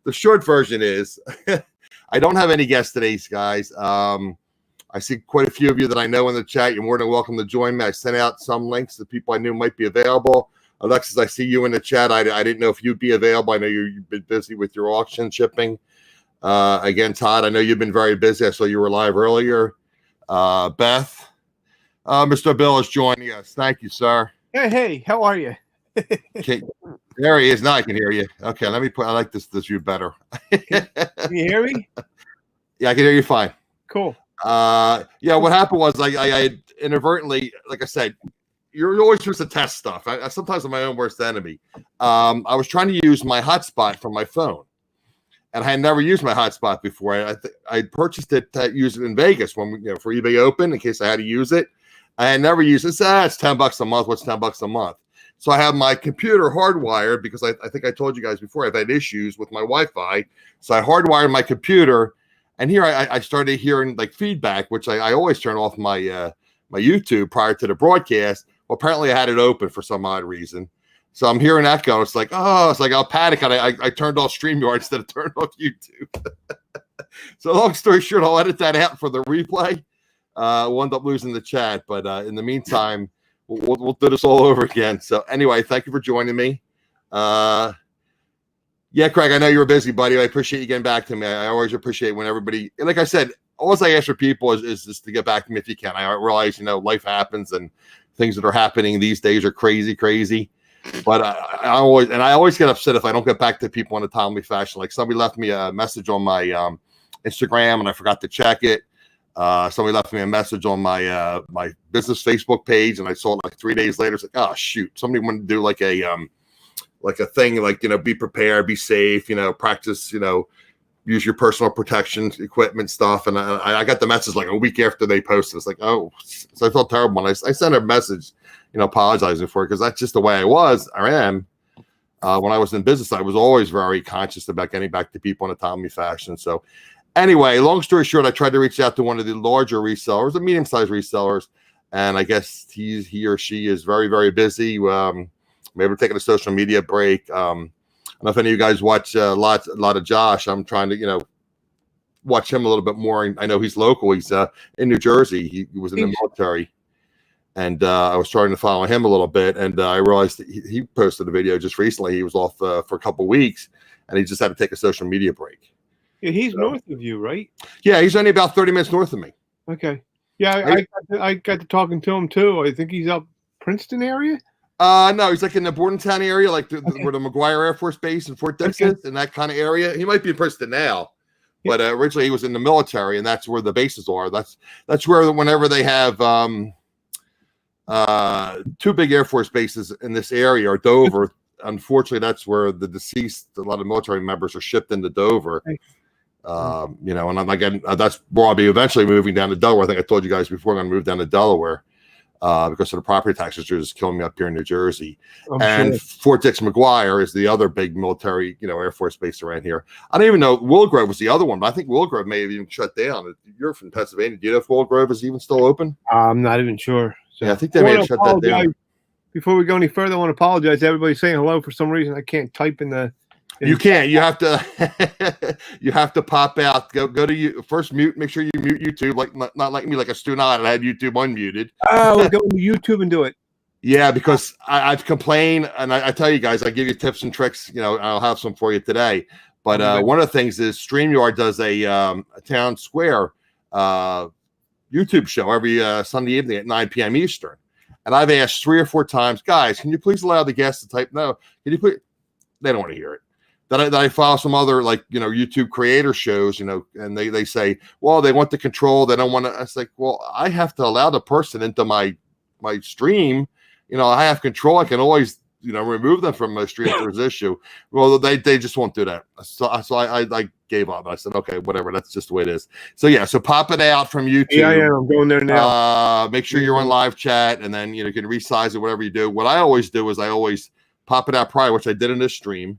the short version is I don't have any guests today, guys. I see quite a few of you that I know in the chat. You're more than welcome to join me. I sent out some links to people I knew might be available. Alexis, I see you in the chat. I didn't know if you'd be available. I know you've been busy with your auction shipping. Again, Todd, I know you've been very busy. I saw you were live earlier. Beth, Mr. Bill is joining us. Thank you, sir. Hey, how are you? Okay, there he is. Now I can hear you. Okay, let me put. I like this view better. Can you hear me? Yeah, I can hear you fine. Cool. Yeah, what happened was I inadvertently, like I said, you're always supposed to test stuff. I sometimes I'm my own worst enemy. I was trying to use my hotspot from my phone, and I had never used my hotspot before. I purchased it to use it in Vegas when for eBay Open in case I had to use it. I had never used it. It's $10 a month. What's $10 a month? So I have my computer hardwired because I think I told you guys before I've had issues with my Wi-Fi. So I hardwired my computer. And here I started hearing like feedback, which I always turn off my my YouTube prior to the broadcast. Well, apparently I had it open for some odd reason. So I'm hearing echo. It's like, I'll panic. And I turned off StreamYard instead of turned off YouTube. So long story short, I'll edit that out for the replay. We'll end up losing the chat. But in the meantime, we'll do this all over again. So anyway, thank you for joining me. Yeah, Craig, I know you're busy, buddy. I appreciate you getting back to me. I always appreciate when everybody, like I said, all I ask for people is just to get back to me if you can. I realize, life happens and things that are happening these days are crazy. But I always get upset if I don't get back to people in a timely fashion. Like somebody left me a message on my Instagram and I forgot to check it. Somebody left me a message on my my business Facebook page and I saw it like 3 days later. It's like, oh shoot, somebody wanted to do like a thing, like, be prepared, be safe, practice, use your personal protection equipment stuff. And I got the message like a week after they posted. It's like, oh, so I felt terrible. And I sent a message, apologizing for it because that's just the way I am. When I was in business, I was always very conscious about getting back to people in a timely fashion. So anyway, long story short, I tried to reach out to one of the larger resellers, the medium-sized resellers. And I guess he or she is very, very busy. Maybe we're taking a social media break. I don't know if any of you guys watch a lot of Josh. I'm trying to, watch him a little bit more. I know he's local. He's in New Jersey. He was in the military. And I was starting to follow him a little bit. And I realized that he posted a video just recently. He was off for a couple of weeks. And he just had to take a social media break. Yeah, he's north of you, right? Yeah, he's only about 30 minutes north of me. Okay. Yeah, I got to talking to him, too. I think he's up Princeton area. No, he's like in the Bordentown area, like where the McGuire Air Force Base in Fort Dix is, in that kind of area. He might be in Princeton now, but originally he was in the military, and that's where the bases are. That's where whenever they have two big Air Force bases in this area or Dover. Unfortunately, that's where the deceased, a lot of military members are shipped into Dover. And I'm again, that's where I'll be eventually moving down to Delaware. I think I told you guys before I'm going to move down to Delaware. Because of the property taxes are just killing me up here in New Jersey. Sure. Fort Dix McGuire is the other big military, Air Force base around here. I don't even know. Willow Grove was the other one, but I think Willow Grove may have even shut down. You're from Pennsylvania. Do you know if Willow Grove is even still open? I'm not even sure. So yeah, I think they may have shut that down. Before we go any further, I want to apologize to everybody saying hello. For some reason, I can't type in the. You can't. You have to. You have to pop out. Go to you first. Mute. Make sure you mute YouTube. Like not like me, like a student. I had YouTube unmuted. Oh, we'll go to YouTube and do it. Yeah, because I've complained, and I tell you guys, I give you tips and tricks. I'll have some for you today. But one of the things is StreamYard does a Town Square YouTube show every Sunday evening at 9 p.m. Eastern. And I've asked 3 or 4 times, guys, can you please allow the guests to type no? Can you put? They don't want to hear it. That I follow some other YouTube creator shows, and they say, well, they want the control. They don't want to. I was like, well, I have to allow the person into my stream. I have control. I can always, remove them from my stream if there's an issue. Well, they just won't do that. So I gave up. I said, okay, whatever. That's just the way it is. So yeah, so pop it out from YouTube. Yeah, I'm going there now. Make sure you're on live chat, and then you can resize it, whatever you do. What I always do is I always pop it out prior, which I did in this stream.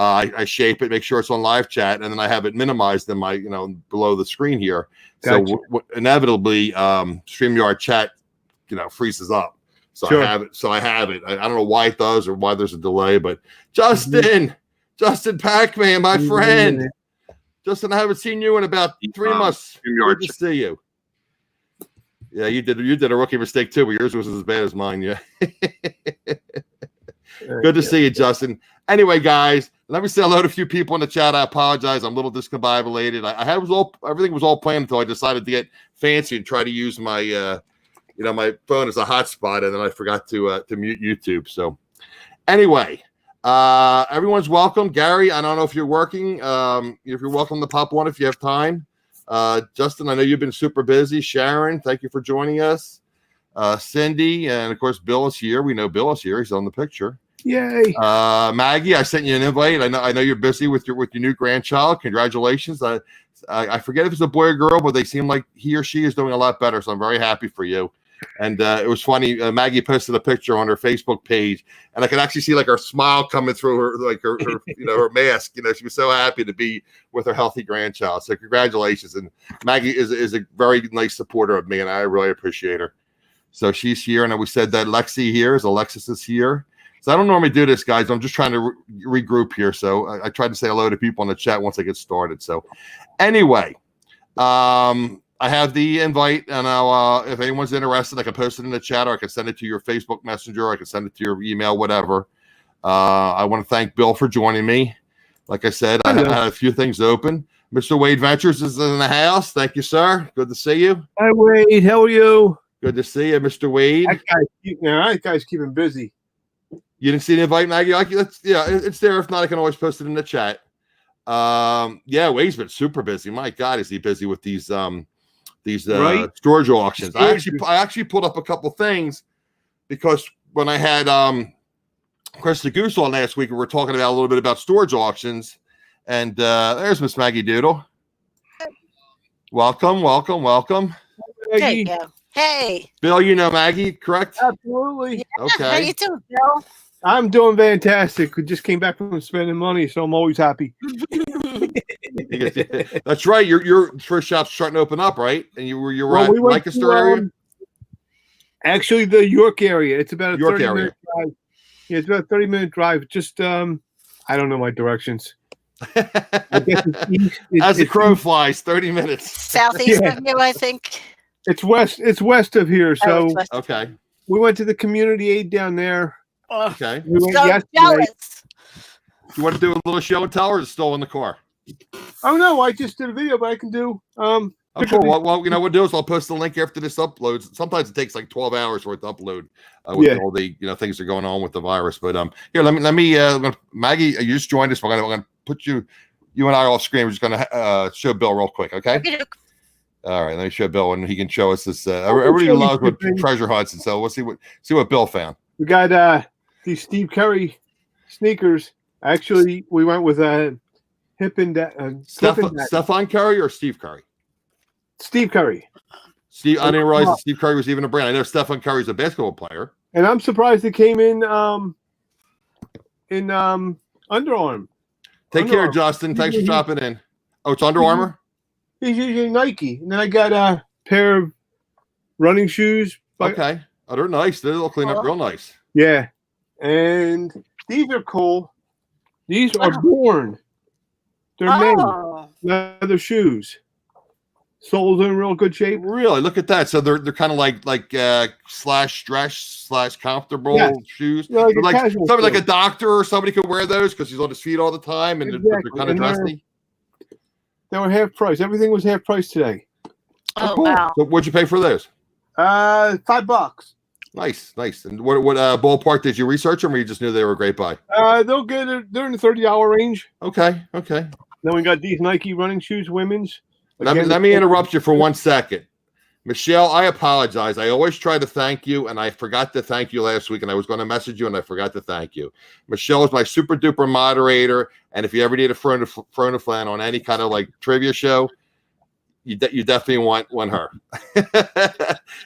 I shape it, make sure it's on live chat, and then I have it minimized in my, below the screen here. Gotcha. So inevitably, StreamYard chat, freezes up. So sure. I have it. I don't know why it does or why there's a delay, but Justin, Justin Pac-Man, my friend. Justin, I haven't seen you in about 3 months. Good to see you. Yeah, you did a rookie mistake too, but yours was as bad as mine. Yeah. Good to see you, Justin. Anyway, guys, let me say hello to a few people in the chat. I apologize. I'm a little discombobulated. Everything was all planned until I decided to get fancy and try to use my my phone as a hotspot, and then I forgot to mute YouTube. So anyway, everyone's welcome. Gary, I don't know if you're working. If you're welcome to pop one if you have time. Justin, I know you've been super busy. Sharon, thank you for joining us. Cindy, and of course Bill is here. We know Bill is here. He's on the picture. Yay. Maggie, I sent you an invite. I know you're busy with your new grandchild. Congratulations. I forget if it's a boy or girl, but they seem like he or she is doing a lot better. So I'm very happy for you. And it was funny. Maggie posted a picture on her Facebook page, and I could actually see like her smile coming through her her mask. She was so happy to be with her healthy grandchild. So congratulations. And Maggie is a very nice supporter of me, and I really appreciate her. So she's here, and we said that Lexi here is Alexis is here. So I don't normally do this, guys. I'm just trying to regroup here. So I tried to say hello to people in the chat once I get started. So anyway, I have the invite, and I'll, if anyone's interested, I can post it in the chat, or I can send it to your Facebook Messenger, or I can send it to your email, whatever. I want to thank Bill for joining me. Like I said, I had a few things open. Mr. Wade Ventures is in the house. Thank you, sir. Good to see you. Hi, Wade. How are you? Good to see you, Mr. Wade. That guy's keeping busy. You didn't see the invite, Maggie? It's there. If not, I can always post it in the chat. Wade's been super busy. My God, is he busy with these storage auctions? I actually pulled up a couple things because when I had Chris the Goose on last week, we were talking about a little bit about storage auctions, and there's Miss Maggie Doodle. Welcome. There you go. Hey, Bill, you know Maggie, correct? Absolutely. Yeah. Okay. How you doing, Bill? I'm doing fantastic. We just came back from spending money, so I'm always happy. That's right. Your first shop's starting to open up, right? And you're at Lancaster area. Actually, the York area. It's about a York 30-minute drive. Yeah, it's about a 30-minute drive. Just I don't know my directions. I guess it's east. As the crow flies, 30 minutes. Southeast of you, I think. It's west. It's west of here. So okay. We went to the community aid down there. Okay. We went so yesterday. jealous. You want to do a little show and tell, or is it still in the car? Oh no, I just did a video, but I can do. Oh, cool. Well, what we'll do is I'll post the link after this uploads. Sometimes it takes like 12 hours for it to upload with all the things that are going on with the virus. But here, let me Maggie, you just joined us. We're gonna put you and I off screen. We're just gonna show Bill real quick, okay? All right, let me show Bill, and he can show us this. Everybody loves what treasure hunts, and so we'll see what Bill found. We got these Steve Curry sneakers. Actually, we went with Stephen Curry or Steve Curry? Steve Curry. Steve, I didn't realize that Steve Curry was even a brand. I know Stephen Curry's a basketball player, and I'm surprised it came in Under Armour. Take care, Justin. Thanks for dropping in. Oh, it's Under Armour. He's usually Nike, and then I got a pair of running shoes. Okay, they're nice. They'll clean up real nice. Yeah, and these are cool. These are Born. They're made leather shoes. Soles in real good shape. Really, look at that. So they're kind of like slash stretch slash comfortable shoes. Yeah, like somebody like a doctor or somebody could wear those because he's on his feet all the time, and they're kind of dressy. They were half price. Everything was half price today. Oh, cool. wow. So what'd you pay for those? $5. Nice. And what ballpark did you research them, or you just knew they were a great buy? They'll get it. They're in the $30 range. Okay. Then we got these Nike running shoes, women's. Let me interrupt you for 1 second. Michelle, I apologize. I always try to thank you, and I forgot to thank you last week, and I was going to message you, and I forgot to thank you. Michelle is my super duper moderator, and if you ever need a Fronaflan on any kind of like trivia show, you definitely want her.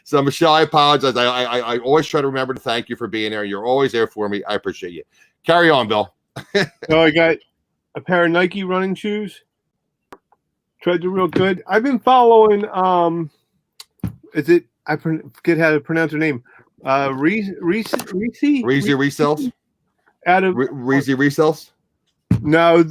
So, Michelle, I apologize. I always try to remember to thank you for being there. You're always there for me. I appreciate you. Carry on, Bill. So I got a pair of Nike running shoes. Treads are real good. I've been following. I forget how to pronounce her name. Reese Resells. Out of Reese Resells. No,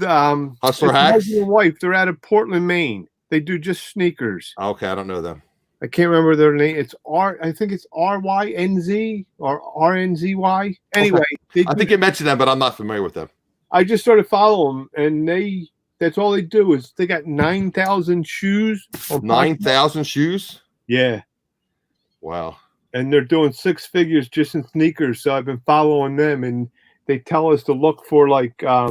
Hustler it's a Hacks? husband and wife. They're out of Portland, Maine. They do just sneakers. Okay, I don't know them. I can't remember their name. It's I think it's RYNZ or RNZY. Anyway, I think you mentioned them, but I'm not familiar with them. I just started following them, and that's all they do is they got 9,000 shoes. 9,000 shoes? Yeah. Wow. And they're doing 6 figures just in sneakers. So I've been following them, and they tell us to look for like I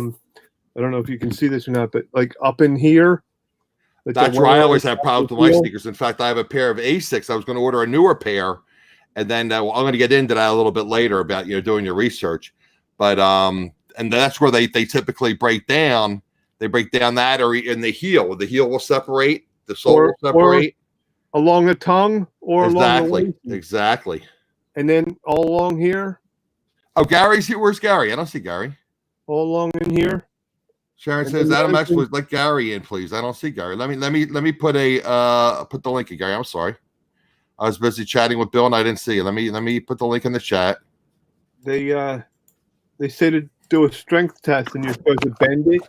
don't know if you can see this or not, but like up in here. That's where I always have problems with my sneakers. In fact, I have a pair of Asics. I was going to order a newer pair, and then I'm going to get into that a little bit later about doing your research. But and that's where they typically break down. They break down that or in the heel. The heel will separate. The sole will separate. Or along the tongue or along the waist. Exactly. And then all along here. Oh, Gary's here. Where's Gary? I don't see Gary. All along in here. Sharon says AdamsExploits, let Gary in, please. I don't see Gary. Let me put put the link in, Gary. I'm sorry. I was busy chatting with Bill and I didn't see it. Let me put the link in the chat. They say to do a strength test and you're supposed to bend it,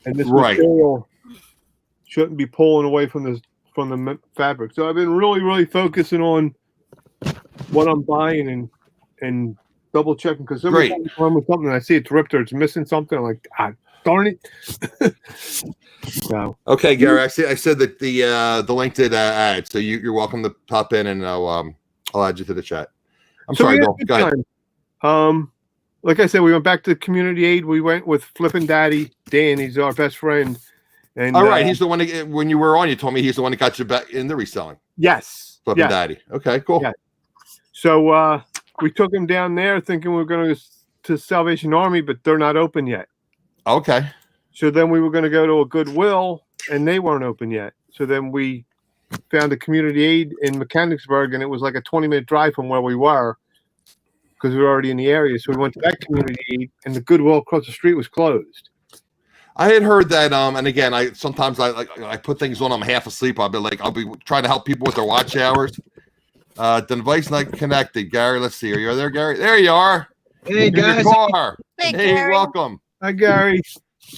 and this material shouldn't be pulling away from the fabric. So I've been really focusing on what I'm buying and double checking, because somebody's on with something and I see it's ripped or it's missing something. I'm like, darn it. So okay, Gary, I said that the link did add, so you're welcome to pop in and I'll add you to the chat. I'm sorry, Bill. Go ahead. Like I said, we went back to community aid. We went with Flippin' Daddy Dan. He's our best friend. And all right, he's the one that, when you were on, you told me he's the one that got you back in the reselling. Yes. Flippin' Daddy. Okay, cool. Yes. So we took him down there thinking we were going to Salvation Army, but they're not open yet. Okay. So then we were going to go to a Goodwill, and they weren't open yet. So then we found a community aid in Mechanicsburg, and it was like a 20-minute drive from where we were because we were already in the area. So we went to that community aid, and the Goodwill across the street was closed. I had heard that, and again, I sometimes I put things on. I'm half asleep. I'll be trying to help people with their watch hours. The device not connected. Gary, let's see. Are you there, Gary? There you are. Hey guys. Hey, Gary. Welcome. Hi, Gary.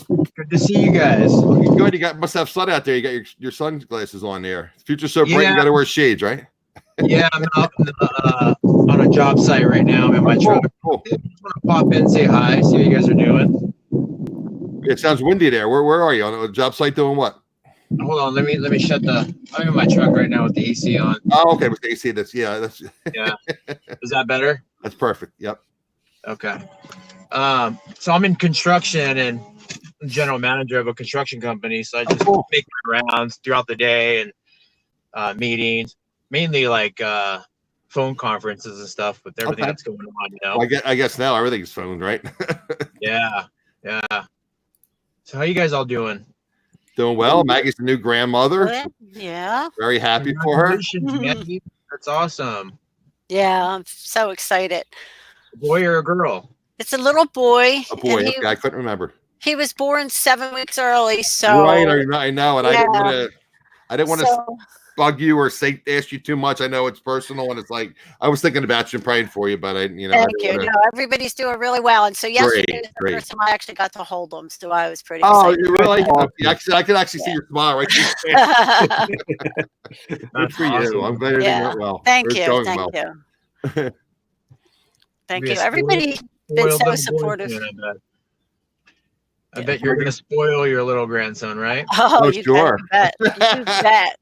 Good to see you guys. Looking good. You must have sun out there. You got your sunglasses on there. The future's so bright. You got to wear shades, right? Yeah, I'm out on a job site right now. I'm in my truck. Cool. I just want to pop in, say hi, see what you guys are doing. It sounds windy there. Where are you on a job site doing what? Hold on, let me shut the. I'm in my truck right now with the AC on. Oh, okay, with the AC. That's yeah. Is that better? That's perfect. Yep. Okay. So I'm in construction and general manager of a construction company. So I just make my rounds throughout the day and meetings, mainly like phone conferences and stuff with everything that's going on. You know. I guess now everything's phoned, right? Yeah. So how you guys all doing? Doing well. Maggie's the new grandmother. Yeah. Very happy for her. Maggie. That's awesome. Yeah, I'm so excited. A boy or a girl? It's a little boy. A boy. Okay, I couldn't remember. He was born 7 weeks early, so right. I know, and yeah. I didn't want to bug you or ask you too much. I know it's personal, and it's like I was thinking about you and praying for you, but Thank you. No, everybody's doing really well, and so yesterday was the first time I actually got to hold them, so I was pretty excited. You really? I can actually see your smile right there. Good for you. I'm glad everything went well. Thank you. Thank you. Everybody's been so supportive. I bet you're going to spoil your little grandson, right? Oh, sure. Bet. You bet.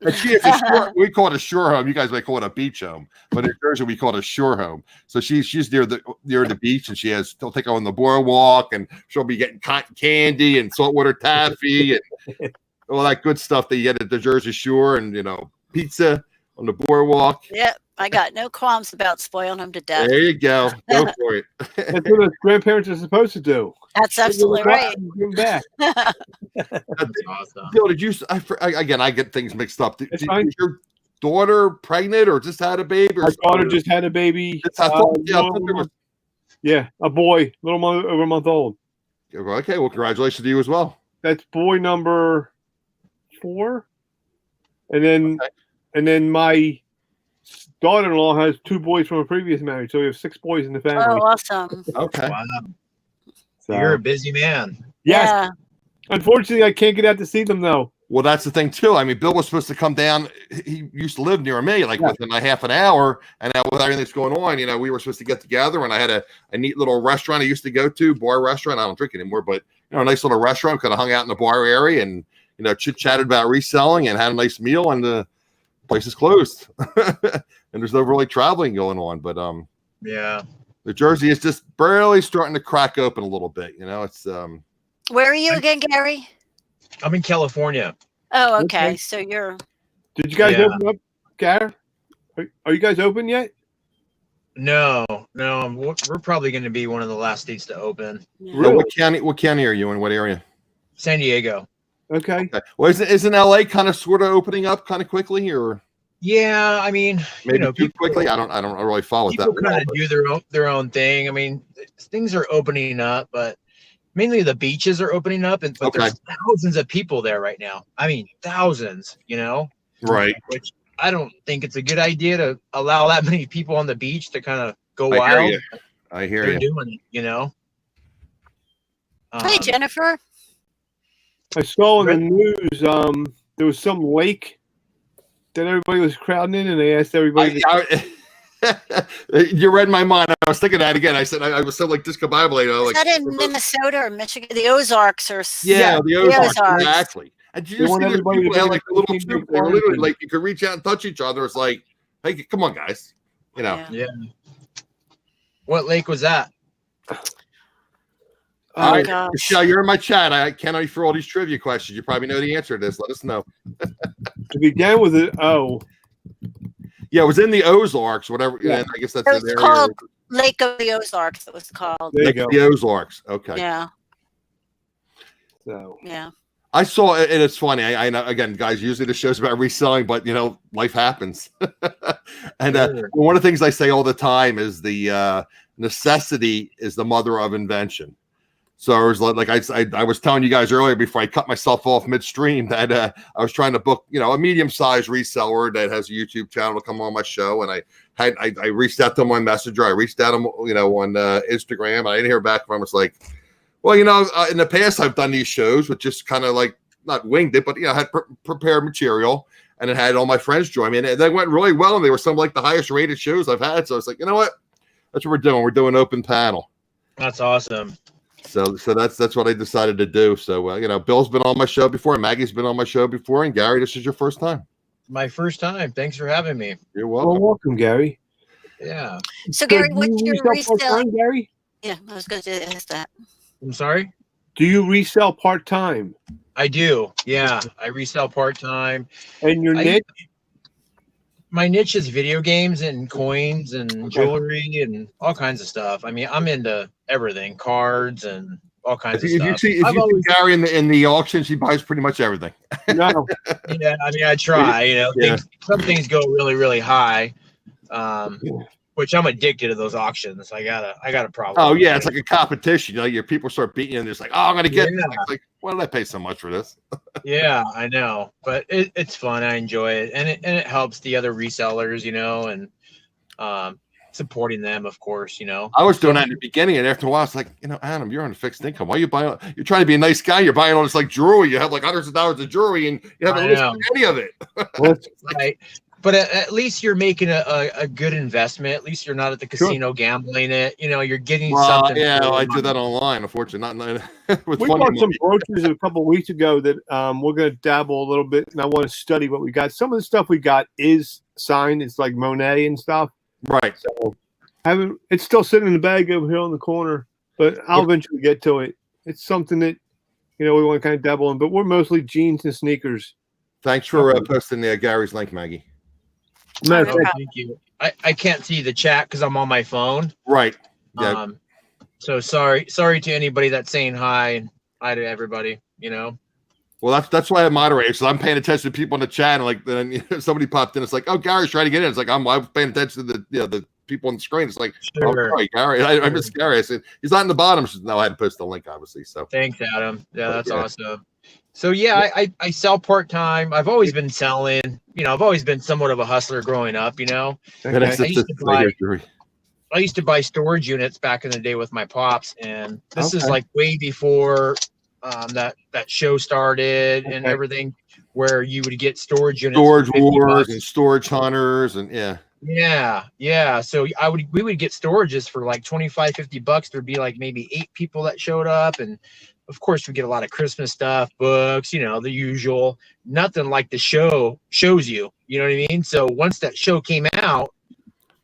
We call it a shore home. You guys might call it a beach home, but in Jersey we call it a shore home. So she's near the beach, and she'll take her on the boardwalk, and she'll be getting cotton candy and saltwater taffy and all that good stuff that you get at the Jersey Shore, and pizza on the boardwalk. Yep. I got no qualms about spoiling them to death. There you go. Go for it. That's what grandparents are supposed to do. That's absolutely right. Give back. That's awesome. Bill, did you? I get things mixed up. Is your daughter pregnant or just had a baby? My daughter just had a baby. Yeah, a boy, over a month old. Okay, well, congratulations to you as well. That's boy number 4, and then my daughter-in-law has 2 boys from a previous marriage, so we have 6 boys in the family. Oh, awesome! Okay, wow. So you're a busy man. Yes. Unfortunately, I can't get out to see them though. Well, that's the thing too. I mean, Bill was supposed to come down. He used to live near me, like within a half an hour. And now with everything that's going on, you know, we were supposed to get together. And I had a neat little restaurant I used to go to, bar restaurant. I don't drink anymore, but you know, a nice little restaurant. Could have hung out in the bar area and you know, chit chatted about reselling and had a nice meal. And the place is closed, and there's no really traveling going on. But yeah, New Jersey is just barely starting to crack open a little bit. You know, it's Where are you again, Gary? I'm in California. Oh, okay. So you're. Did you guys open up, Gary? Are you guys open yet? No. We're probably going to be one of the last states to open. Yeah. really? What county are you in? What area? San Diego. Okay. Well, isn't LA kind of sort of opening up kind of quickly, or Yeah, I mean, maybe you know, too quickly? I don't really follow people that. kind of do their own thing. I mean, things are opening up, but mainly the beaches are opening up, and but there's thousands of people there right now. I mean, thousands. You know, Right. which I don't think it's a good idea to allow that many people on the beach to kind of go wild. I hear They're you. doing it, you know. Hey, Jennifer. I saw in the news there was some lake that everybody was crowding in, and they asked everybody. You read my mind. I was thinking that again. I said I was so like discombobulated. Is that in Minnesota or Michigan? The Ozarks or the Ozarks. Exactly. And did you see those people had like a little tube? They were literally like you could reach out and touch each other. It's like, hey, come on, guys. You know. Yeah. What lake was that? All right, Michelle, you're in my chat. I can't answer all these trivia questions. You probably know the answer to this. Let us know. To begin with it, yeah, it was in the Ozarks, whatever. Yeah, I guess that's it was an area. called Lake of the Ozarks. It was called. There you Lake go. of the Ozarks. Okay. Yeah. So Yeah. I saw it, and it's funny. I know, again, guys, usually the show's about reselling, but you know, life happens. And one of the things I say all the time is the necessity is the mother of invention. So I was like I was telling you guys earlier before I cut myself off midstream that I was trying to book, you know, a medium-sized reseller that has a YouTube channel to come on my show, and I reached out to him on Messenger. I reached out to him, you know, on Instagram. I didn't hear back from him. It's like, well, you know, in the past I've done these shows with just kind of like not winged it, but you know, had prepared material and it had all my friends join me, and they went really well, and they were some of like the highest rated shows I've had. So I was like, you know what, that's what we're doing. We're doing open panel. That's awesome. So that's what I decided to do. So you know, Bill's been on my show before, and Maggie's been on my show before, and Gary, this is your first time. My first time. Thanks for having me. You're welcome. well, welcome, Gary. Yeah. So, Gary, what's do you your resell part-time, resale? Gary? Yeah, I was going to ask that. I'm sorry? Do you resell part time? I do. Yeah. I resell part-time. And your niche? My niche is video games and coins and jewelry and all kinds of stuff. I mean, I'm into everything, cards and all kinds of stuff. If you see Gary in the auction, she buys pretty much everything. No. Yeah, I mean, I try. You know, some things go really, really high, which I'm addicted to those auctions. I got a problem. Oh yeah, it's like a competition. You know, your people start beating you, and it's like, oh, I'm gonna get this. It's like, why did I pay so much for this? Yeah, I know, but it's fun. I enjoy it, and it helps the other resellers, you know, and supporting them, of course, you know. I was doing that in the beginning, and after a while, it's like, you know, Adam, you're on a fixed income. Why are you buying? You're trying to be a nice guy. You're buying all this like jewelry. You have like hundreds of dollars of jewelry, and you haven't listed any of it. Right. But at least you're making a good investment. At least you're not at the casino gambling it. You know, you're getting something. Yeah, I did that online, unfortunately. We bought some brochures a couple of weeks ago that we're going to dabble a little bit, and I want to study what we got. Some of the stuff we got is signed. It's like Monet and stuff. Right. So it's still sitting in the bag over here on the corner, but I'll eventually get to it. It's something that, you know, we want to kind of dabble in, but we're mostly jeans and sneakers. Thanks for posting Gary's link, Maggie. No, thank you. I can't see the chat because I'm on my phone. Right. Yeah. So sorry to anybody that's saying hi and hi to everybody, you know. Well, that's why I moderate. So I'm paying attention to people in the chat, and like then somebody popped in. It's like, oh, Gary's trying to get in. It's like I'm paying attention to the people on the screen. It's like, oh, sorry, Gary. I miss Gary. I said he's not in the bottom. So no, I had to post the link, obviously. So thanks, Adam. Yeah, that's awesome. So yeah, I sell part time. I've always been selling. You know, I've always been somewhat of a hustler growing up. You know, I used to buy storage units back in the day with my pops, and this is like way before that show started and everything, where you would get storage units, storage wars and storage hunters, and yeah. So we would get storages for like $25-$50. There'd be like maybe 8 people that showed up, and of course we get a lot of Christmas stuff, books, the usual. Nothing like the show shows you. You know what I mean? So once that show came out,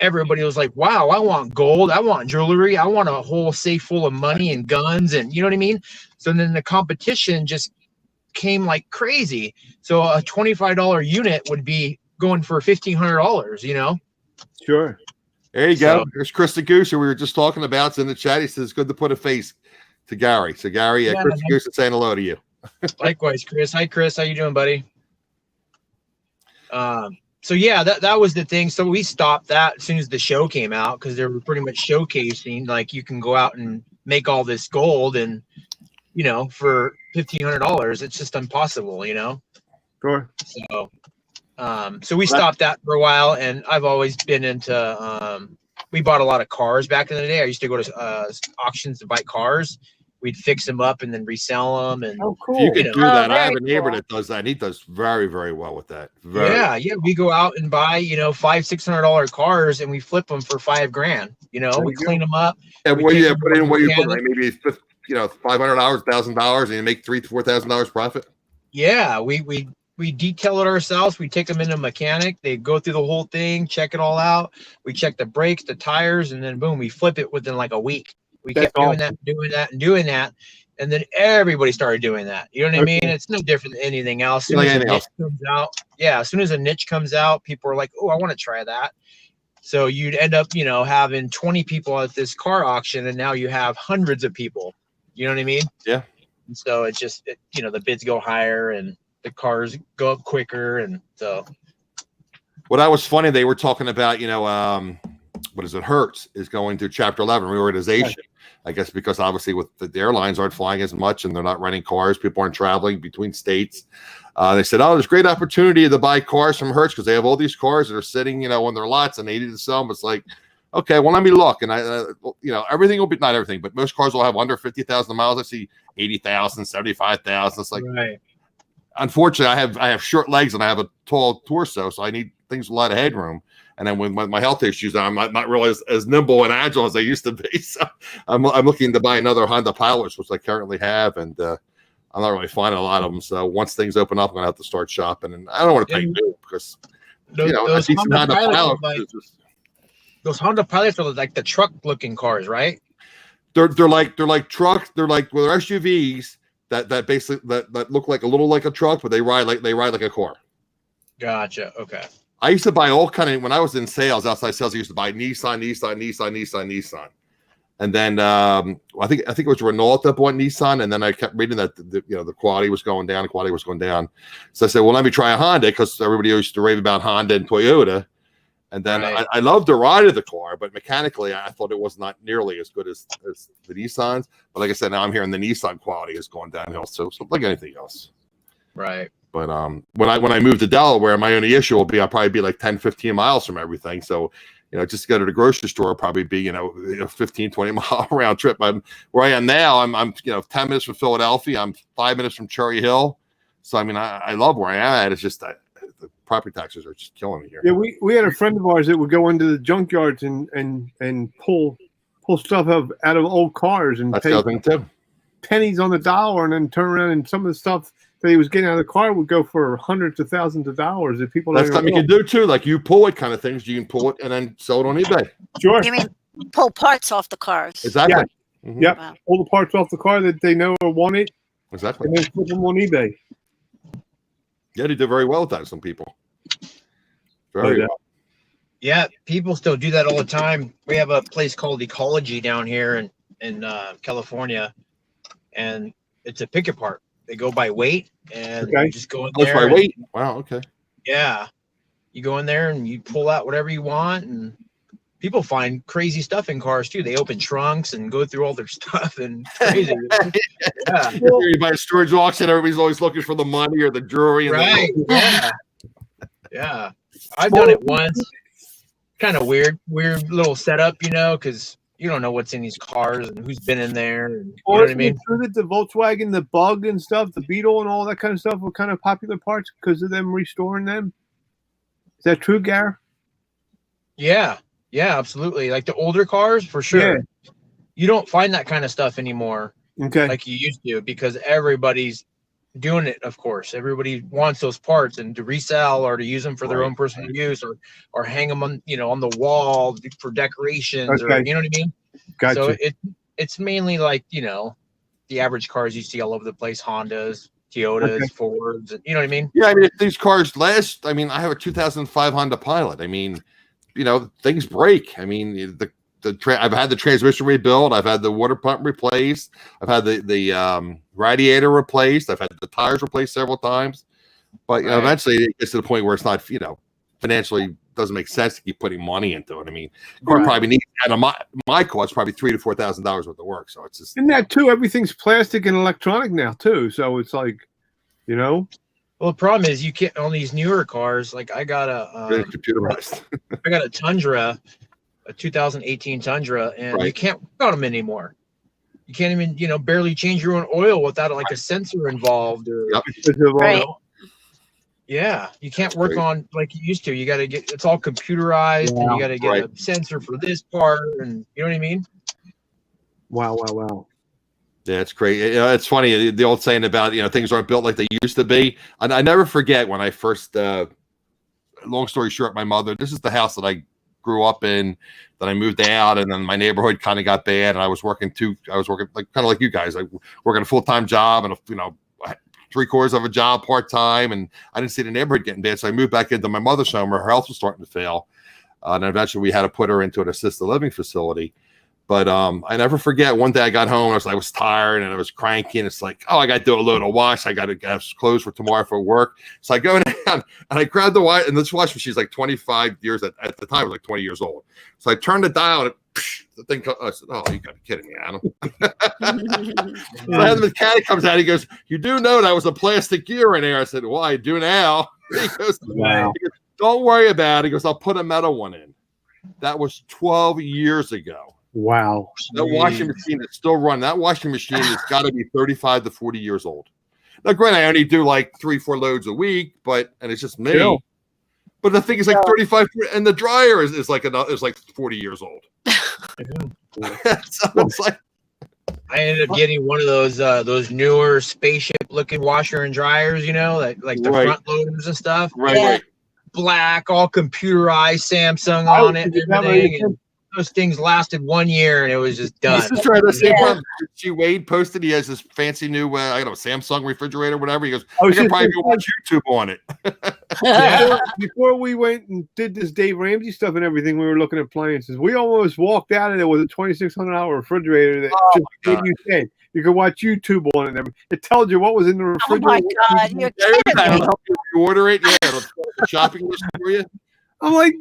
everybody was like, wow, I want gold, I want jewelry, I want a whole safe full of money and guns, and you know what I mean? So then the competition just came like crazy. So a $25 unit would be going for $1,500, Sure. There you go. There's Chris the Goose, who we were just talking about. It's in the chat. He says, good to put a face to Gary. So Gary, Chris the Goose is saying hello to you. Likewise, Chris. Hi, Chris. How you doing, buddy? So yeah, that was the thing. So we stopped that as soon as the show came out, because they were pretty much showcasing like you can go out and make all this gold, and for $1,500, it's just impossible. Sure. So we stopped that for a while, and I've always been into. We bought a lot of cars back in the day. I used to go to auctions to buy cars. We'd fix them up and then resell them. And cool. You can do that. I have a neighbor that does that. And he does very, very well with that. Yeah. We go out and buy, $500-$600 cars, and we flip them for $5,000. We clean them up. And what you put in, what you put, like maybe $500, $1,000, and you make $3,000-$4,000 profit. Yeah, we detail it ourselves. We take them into a mechanic. They go through the whole thing, check it all out. We check the brakes, the tires, and then boom, we flip it within like a week. We kept doing that. And then everybody started doing that. You know what I mean? It's no different than anything else. As soon as a niche comes out, people are like, oh, I want to try that. So you'd end up, having 20 people at this car auction, and now you have hundreds of people. You know what I mean? Yeah. And so it's just, the bids go higher and the cars go up quicker. And so. Well, that was funny. They were talking about, what is it? Hertz is going through Chapter 11 reorganization. Right. I guess because obviously with the airlines aren't flying as much and they're not renting cars, people aren't traveling between states. They said, oh, there's great opportunity to buy cars from Hertz because they have all these cars that are sitting, on their lots, and they need to sell them. It's like, okay, well, let me look. And everything will be, not everything, but most cars will have under 50,000 miles. I see 80,000, 75,000. It's like, right. Unfortunately, I have short legs and I have a tall torso, so I need things with a lot of headroom. And then with my health issues, I'm not really as nimble and agile as I used to be. So I'm looking to buy another Honda Pilot, which I currently have, and I'm not really finding a lot of them. So once things open up, I'm gonna have to start shopping. And I don't want to pay new because those Honda Pilots are like the truck-looking cars, right? They're like trucks. They're like they're SUVs that basically that look like a little like a truck, but they ride like a car. Gotcha. Okay. I used to buy all kind of, when I was in sales, outside sales, I used to buy Nissan. And then I think it was Renault that bought Nissan. And then I kept reading that the quality was going down. So I said, well, let me try a Honda, because everybody used to rave about Honda and Toyota. And then right. I loved the ride of the car, but mechanically, I thought it was not nearly as good as the Nissans. But like I said, now I'm hearing the Nissan quality is going downhill. So like anything else. Right. But when I move to Delaware, my only issue will be I'll probably be like 10, 15 miles from everything. So, just to go to the grocery store will probably be, 15, 20 mile round trip. Where I am now, I'm 10 minutes from Philadelphia. I'm 5 minutes from Cherry Hill. So, I mean, I love where I am at. It's just that the property taxes are just killing me here. Yeah, we had a friend of ours that would go into the junkyards and pull stuff out of old cars and pay pennies on the dollar, and then turn around, and some of the stuff that he was getting out of the car would go for hundreds of thousands of dollars. That people that's something you can do too, like you pull it kind of things. You can pull it and then sell it on eBay. Sure. You mean pull parts off the cars? Exactly. Yeah. Mm-hmm. Yep. Wow. Pull the parts off the car that they know are wanted. Exactly. And then flip them on eBay. Yeah, they do very well with that. Some people. Very well. Yeah, people still do that all the time. We have a place called Ecology down here in California, and it's a pick apart. They go by weight, and you just go in there. By weight? Wow, okay. Yeah. You go in there and you pull out whatever you want, and people find crazy stuff in cars too. They open trunks and go through all their stuff and crazy. Yeah. You buy a storage auction, everybody's always looking for the money or the jewelry. Right. Yeah. Yeah. I've done it once. Kind of weird little setup, because you don't know what's in these cars and who's been in there. And, you Or know what I mean? true that the Volkswagen, the Bug and stuff, the Beetle and all that kind of stuff were kind of popular parts because of them restoring them? Is that true, Gar? Yeah, absolutely. Like the older cars, for sure. Yeah. You don't find that kind of stuff anymore, like you used to, because everybody's doing it. Of course, everybody wants those parts and to resell or to use them for their own personal use, or hang them on, on the wall for decorations, or you know what I mean. Gotcha. So it's mainly like the average cars you see all over the place: Hondas, Toyotas, Fords, you know what I mean? Yeah, I mean, if these cars last, I mean, I have a 2005 Honda Pilot. I mean, things break. I mean, I've had the transmission rebuilt. I've had the water pump replaced. I've had the radiator replaced. I've had the tires replaced several times. But eventually it gets to the point where it's not, financially doesn't make sense to keep putting money into it. I mean, car probably needs, and my cost probably $3,000 to $4,000 worth of work. So it's just. And that too, everything's plastic and electronic now too. So it's like, Well, the problem is you can't on these newer cars. Like I got a computerized. I got a Tundra, a 2018 Tundra, and you can't work on them anymore. You can't even, barely change your own oil without like a sensor involved. Or, yeah, you can't work on like you used to. You got to get it's all computerized, and you got to get a sensor for this part, and you know what I mean. Wow. Yeah, it's great. It's funny, the old saying about, things aren't built like they used to be. And I never forget when I first, long story short, my mother, this is the house that I grew up in, that I moved out, and then my neighborhood kind of got bad, and I was working like kind of like you guys, like working a full-time job and, 3/4 of a job part-time, and I didn't see the neighborhood getting bad. So I moved back into my mother's home where her health was starting to fail. And eventually we had to put her into an assisted living facility. But I never forget, one day I got home, I was tired and I was cranky, and it's like, oh, I got to do a load of wash. I got to have clothes for tomorrow for work. So I go down and I grab the wash, and this wash machine's like 25 years at the time, it was like 20 years old. So I turned the dial and the thing, I said, oh, you got to be kidding me, Adam. So then the mechanic comes out, he goes, you do know that was a plastic gear in there. I said, well, I do now. He goes, don't worry about it. He goes, I'll put a metal one in. That was 12 years ago. Wow. That washing machine is still running. That washing machine has got to be 35 to 40 years old. Now, granted, I only do like 3-4 loads a week, and it's just me. Still. But the thing is like 35, and the dryer is like 40 years old. So it's like, I ended up getting one of those newer spaceship looking washer and dryers, like the front loaders and stuff. Right. Black, all computerized, Samsung on it and everything. And those things lasted 1 year and it was just done. This is right. The same time Wade posted, he has this fancy new, Samsung refrigerator, whatever. He goes, I can probably watch YouTube on it. Before we went and did this Dave Ramsey stuff and everything, we were looking at appliances. We almost walked out of there with a $2,600 refrigerator that just made you say you could watch YouTube on it. It tells you what was in the refrigerator. Oh my God, you're kidding me. You order it, it'll the shopping list for you. I'm like,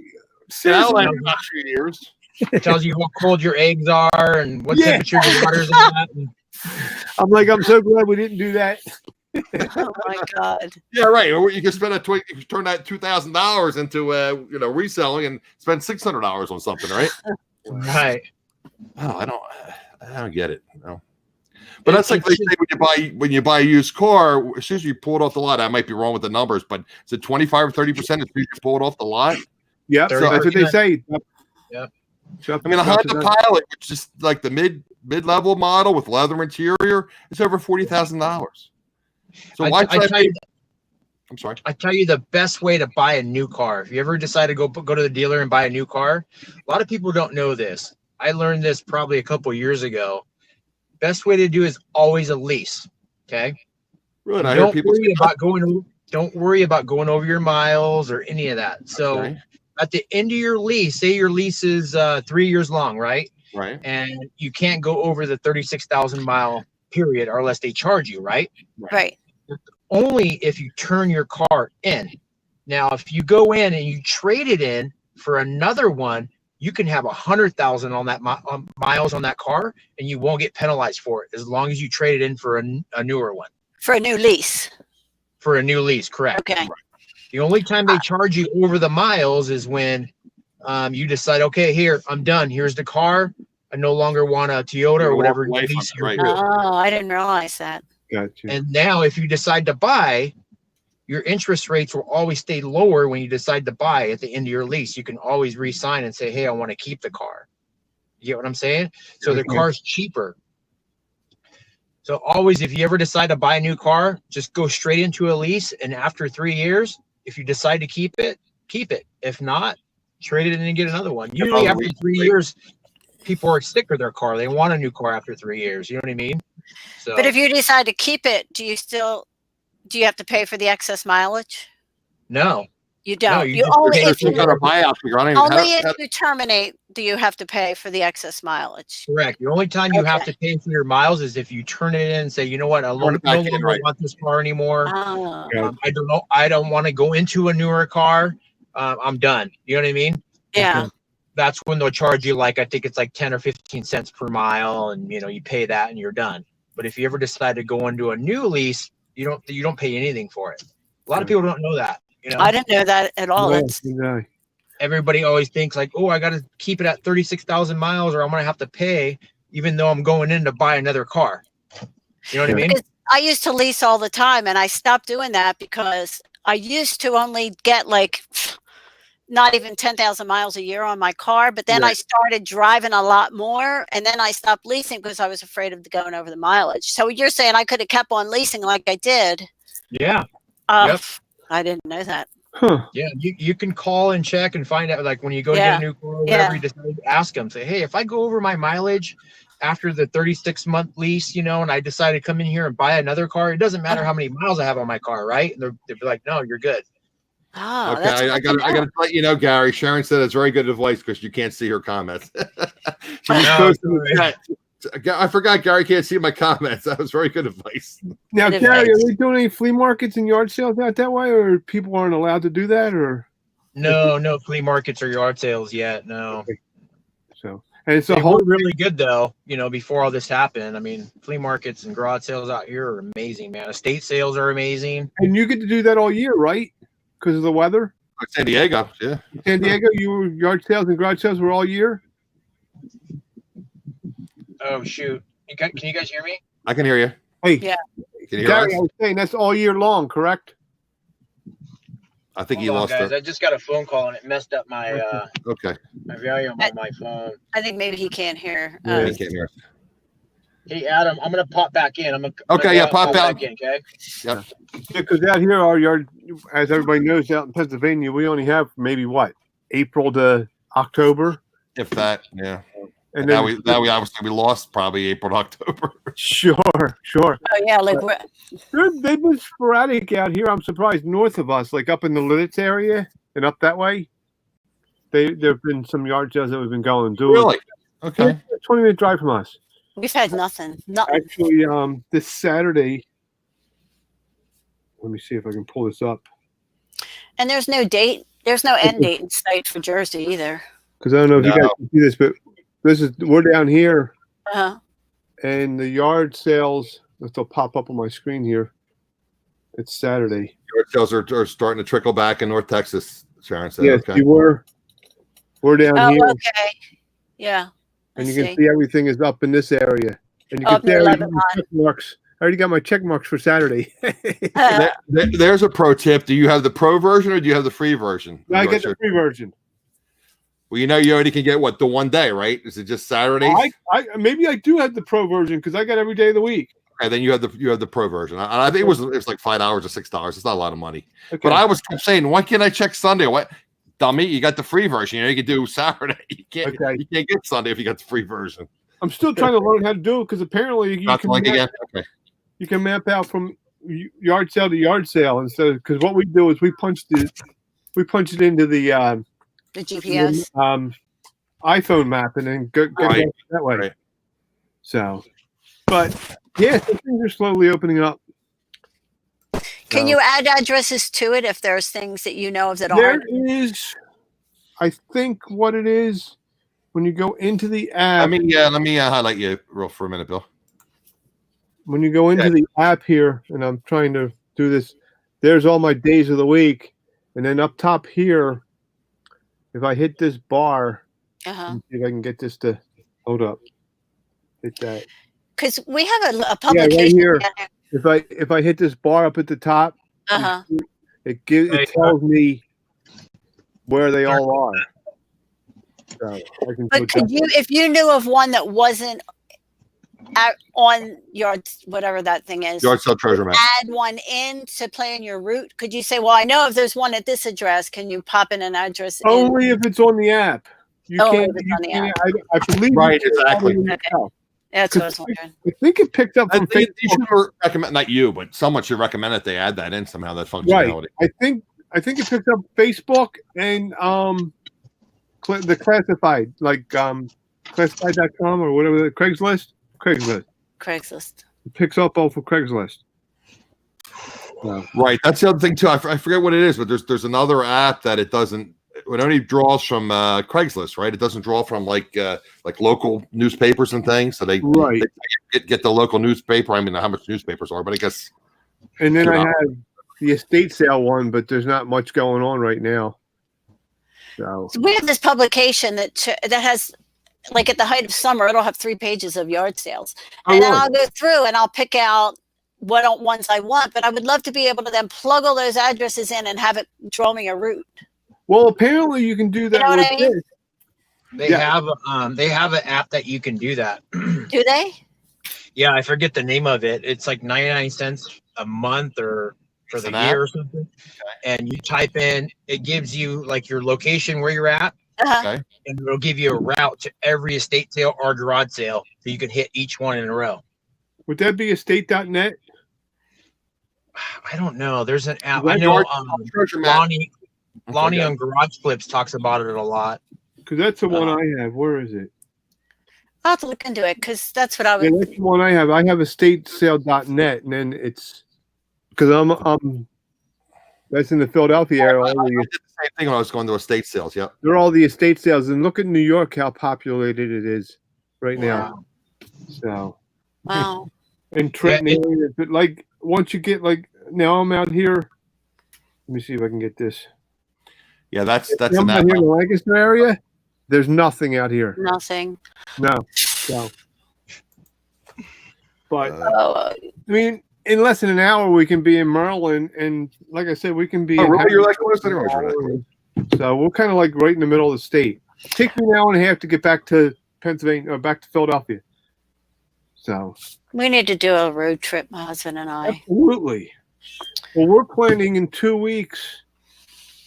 seriously. About 2 years. It tells you how cold your eggs are and what temperature your water's at. I'm like, I'm so glad we didn't do that. Oh my God. Yeah, right. Or you can spend you can turn that $2,000 into reselling and spend $600 on something, right? Right. Oh, I don't get it. No. But that's like they say when you buy a used car, as soon as you pull it off the lot, I might be wrong with the numbers, but is it 25 or 30% as soon as you pull it off the lot? Yeah, so that's what they say. Yep. I mean, a Honda Pilot, which is like the mid-level model with leather interior, it's over $40,000. So why? I'm sorry. I tell you the best way to buy a new car. If you ever decide to go to the dealer and buy a new car, a lot of people don't know this. I learned this probably a couple years ago. Best way to do is always a lease. Okay. Really? Don't worry about going over your miles or any of that. So at the end of your lease, say your lease is 3 years long, right? Right. And you can't go over the 36,000 mile period unless they charge you, right? Right. Only if you turn your car in. Now, if you go in and you trade it in for another one, you can have 100,000 on that miles on that car, and you won't get penalized for it as long as you trade it in for a newer one. For a new lease. For a new lease, correct. Okay. Right. The only time they charge you over the miles is when you decide, okay, here, I'm done. Here's the car. I no longer want a Toyota or whatever Walk away from lease it, you're right. doing. Oh, I didn't realize that. Gotcha. And now if you decide to buy, your interest rates will always stay lower when you decide to buy at the end of your lease. You can always re-sign and say, hey, I want to keep the car. You get what I'm saying? So the Okay. car's cheaper. So always, if you ever decide to buy a new car, just go straight into a lease. And after 3 years, if you decide to keep it, keep it. If not, trade it in and get another one. Usually after 3 years, people are sick of their car. They want a new car after 3 years. You know what I mean? So, But if you decide to keep it, do you have to pay for the excess mileage? no. You don't. No, you you just only pay if You you got a buyout figure. I don't even- only how- if you terminate do you have to pay for the excess mileage. Correct. The only time you have Okay. to pay for your miles is if you turn it in and say, you know what, I Turn it no back in, longer right. want this car anymore. Oh, Yeah. I don't know. I don't want to go into a newer car. I'm done. You know what I mean? yeah. That's when they'll charge you like, I think it's like 10 or 15 cents per mile. And you pay that and you're done. But if you ever decide to go into a new lease, you don't pay anything for it. A lot of people don't know that. I didn't know that at all. Yeah, That's yeah. Everybody always thinks like, oh, I got to keep it at 36,000 miles or I'm going to have to pay even though I'm going in to buy another car. You know what I mean? because I used to lease all the time and I stopped doing that because I used to only get like not even 10,000 miles a year on my car, but then I started driving a lot more and then I stopped leasing because I was afraid of going over the mileage. So you're saying I could have kept on leasing like I did. Yeah. Yep. I didn't know that. Huh. Yeah. You can call and check and find out, like when you go to get a new car or whatever, you just ask them, say, hey, if I go over my mileage after the 36-month lease, and I decide to come in here and buy another car, it doesn't matter how many miles I have on my car, right? And they'll be like, no, you're good. Oh, okay, I got to let you know, Gary. Sharon said it's very good advice because you can't see her comments. She just posted in the chat. I forgot Gary can't see my comments. That was very good advice. Now, Good Gary, advice. are they doing any flea markets and yard sales out that way, or people aren't allowed to do that, or No flea markets or yard sales yet. No. so? And it's a They whole were really good though, before all this happened. I mean, flea markets and garage sales out here are amazing, man. Estate sales are amazing. and you get to do that all year, right? Because of the weather. Like San Diego, yeah. San Diego, yard sales and garage sales were all year. Oh shoot! Can you guys hear me? I can hear you. Hey, Yeah. Can you hear Gary, I us? was saying that's all year long, correct? I think Hold you on, lost guys. it. I just got a phone call and it messed up my Okay. my volume on my phone. I think maybe he can't hear. Yeah. He can't hear us. Hey Adam, I'm gonna pop back in. I'm Okay, yeah, pop out. back in, okay? Yep. Because out here, our yard, as everybody knows, out in Pennsylvania, we only have maybe April to October, If that, yeah. and Now then we obviously lost probably April to October. sure. Oh yeah, like They've been sporadic out here. I'm surprised north of us, like up in the Lidditz area and up that way. There've been some yard sales that we've been going and doing. Really? Okay. Yeah, 20-minute drive from us. we've had nothing. Nothing. Actually, this Saturday. Let me see if I can pull this up And there's no date. There's no end date in sight for Jersey either. because I don't know if you No. guys can see this, but we're down here. Uh-huh. And the yard sales, they'll pop up on my screen here. It's Saturday. Yard sales are starting to trickle back in North Texas, Sharon said. Yes, Okay. we're down Oh, here, okay. Yeah. and I you can see everything is up in this area. And you Up can see near I already got my Lebanon. check marks. I already got my check marks for Saturday. There's a pro tip. Do you have the pro version or do you have the free version? I get the free version. Well, you already can get the one day, right? Is it just Saturdays? I maybe I do have the pro version because I got every day of the week. Okay, then you have the pro version. I think it was like $5 or $6. It's not a lot of money. Okay. But I was saying, why can't I check Sunday? What, dummy? You got the free version. You can do Saturday. You can't. Okay. You can't get Sunday if you got the free version. I'm still trying to learn how to do it because apparently you Not can like map, again. Okay. you can map out from yard sale to yard sale instead of because what we do is we punch it into the GPS. iPhone map and then go Right. that way. Right. So, but yeah, so things are slowly opening up. Can So, you add addresses to it if there's things that you know of that There aren't? is, I think, what it is when you go into the app. Let me highlight you real for a minute, Bill. When you go into the app here, and I'm trying to do this, there's all my days of the week, and then up top here, if I hit this bar, Uh-huh. let me see if I can get this to Hold up. Hit that. Because we have a Yeah, publication. right here. down here. If I hit this bar up at the top, Uh-huh. it tells me where they all are. So I can But could you, if you knew of one that wasn't on your whatever that thing is, Yard sale treasure map. add one in to plan your route? Could you say, well, I know if there's one at this address, can you pop in an address? Only if it's on the app. You Only can't. if it's You on the can't I believe. Right, exactly. Okay. That's what I was wondering. I think it picked up from You Facebook. should recommend, not you, but someone should recommend that they add that in somehow, that functionality. Right. I think it picked up Facebook and the classified, like classified.com or whatever, Craigslist. It picks up off of Craigslist. No. Right. That's the other thing too. I forget what it is, but there's another app that it only draws from Craigslist, right? It doesn't draw from like local newspapers and things. So they get the local newspaper. I mean, how much newspapers are, but I guess. And then I have the estate sale one, but there's not much going on right now. So we have this publication that has, like, at the height of summer, it'll have 3 pages of yard sales, and then I'll go through and I'll pick out what ones I want. But I would love to be able to then plug all those addresses in and have it draw me a route. Well, apparently you can do that. You know what I mean? this. They have an app that you can do that. Do they? Yeah, I forget the name of it. It's like 99 cents a month or for the year or something. And you type in, it gives you like your location where you're at. Uh-huh. And it'll give you a route to every estate sale or garage sale, so you can hit each one in a row. Would that be estate.net? I don't know. There's an app. That I know treasure map. Lonnie on Garage Flips talks about it a lot. Because that's the one I have. Where is it? I'll have to look into it, because that's what I would. Yeah, that's the one I have. I have estatesale.net, and then it's because I'm that's in the Philadelphia area. I did the same thing when I was going to estate sales. Yep. They're all the estate sales, and look at New York, how populated it is right now. So, Wow. and Trenton area, but like once you get like now, I'm out here. Let me see if I can get this. Yeah, that's I'm out here in the Lancaster area. There's nothing out here. Nothing. No. So, but Oh, I mean, in less than an hour, we can be in Maryland, and like I said, we can be. Oh, in really? You're like Harrisburg. So we're kind of like right in the middle of the state. Take me an hour and a half to get back to Pennsylvania or back to Philadelphia. So we need to do a road trip, my husband and I. absolutely. Well, we're planning in 2 weeks.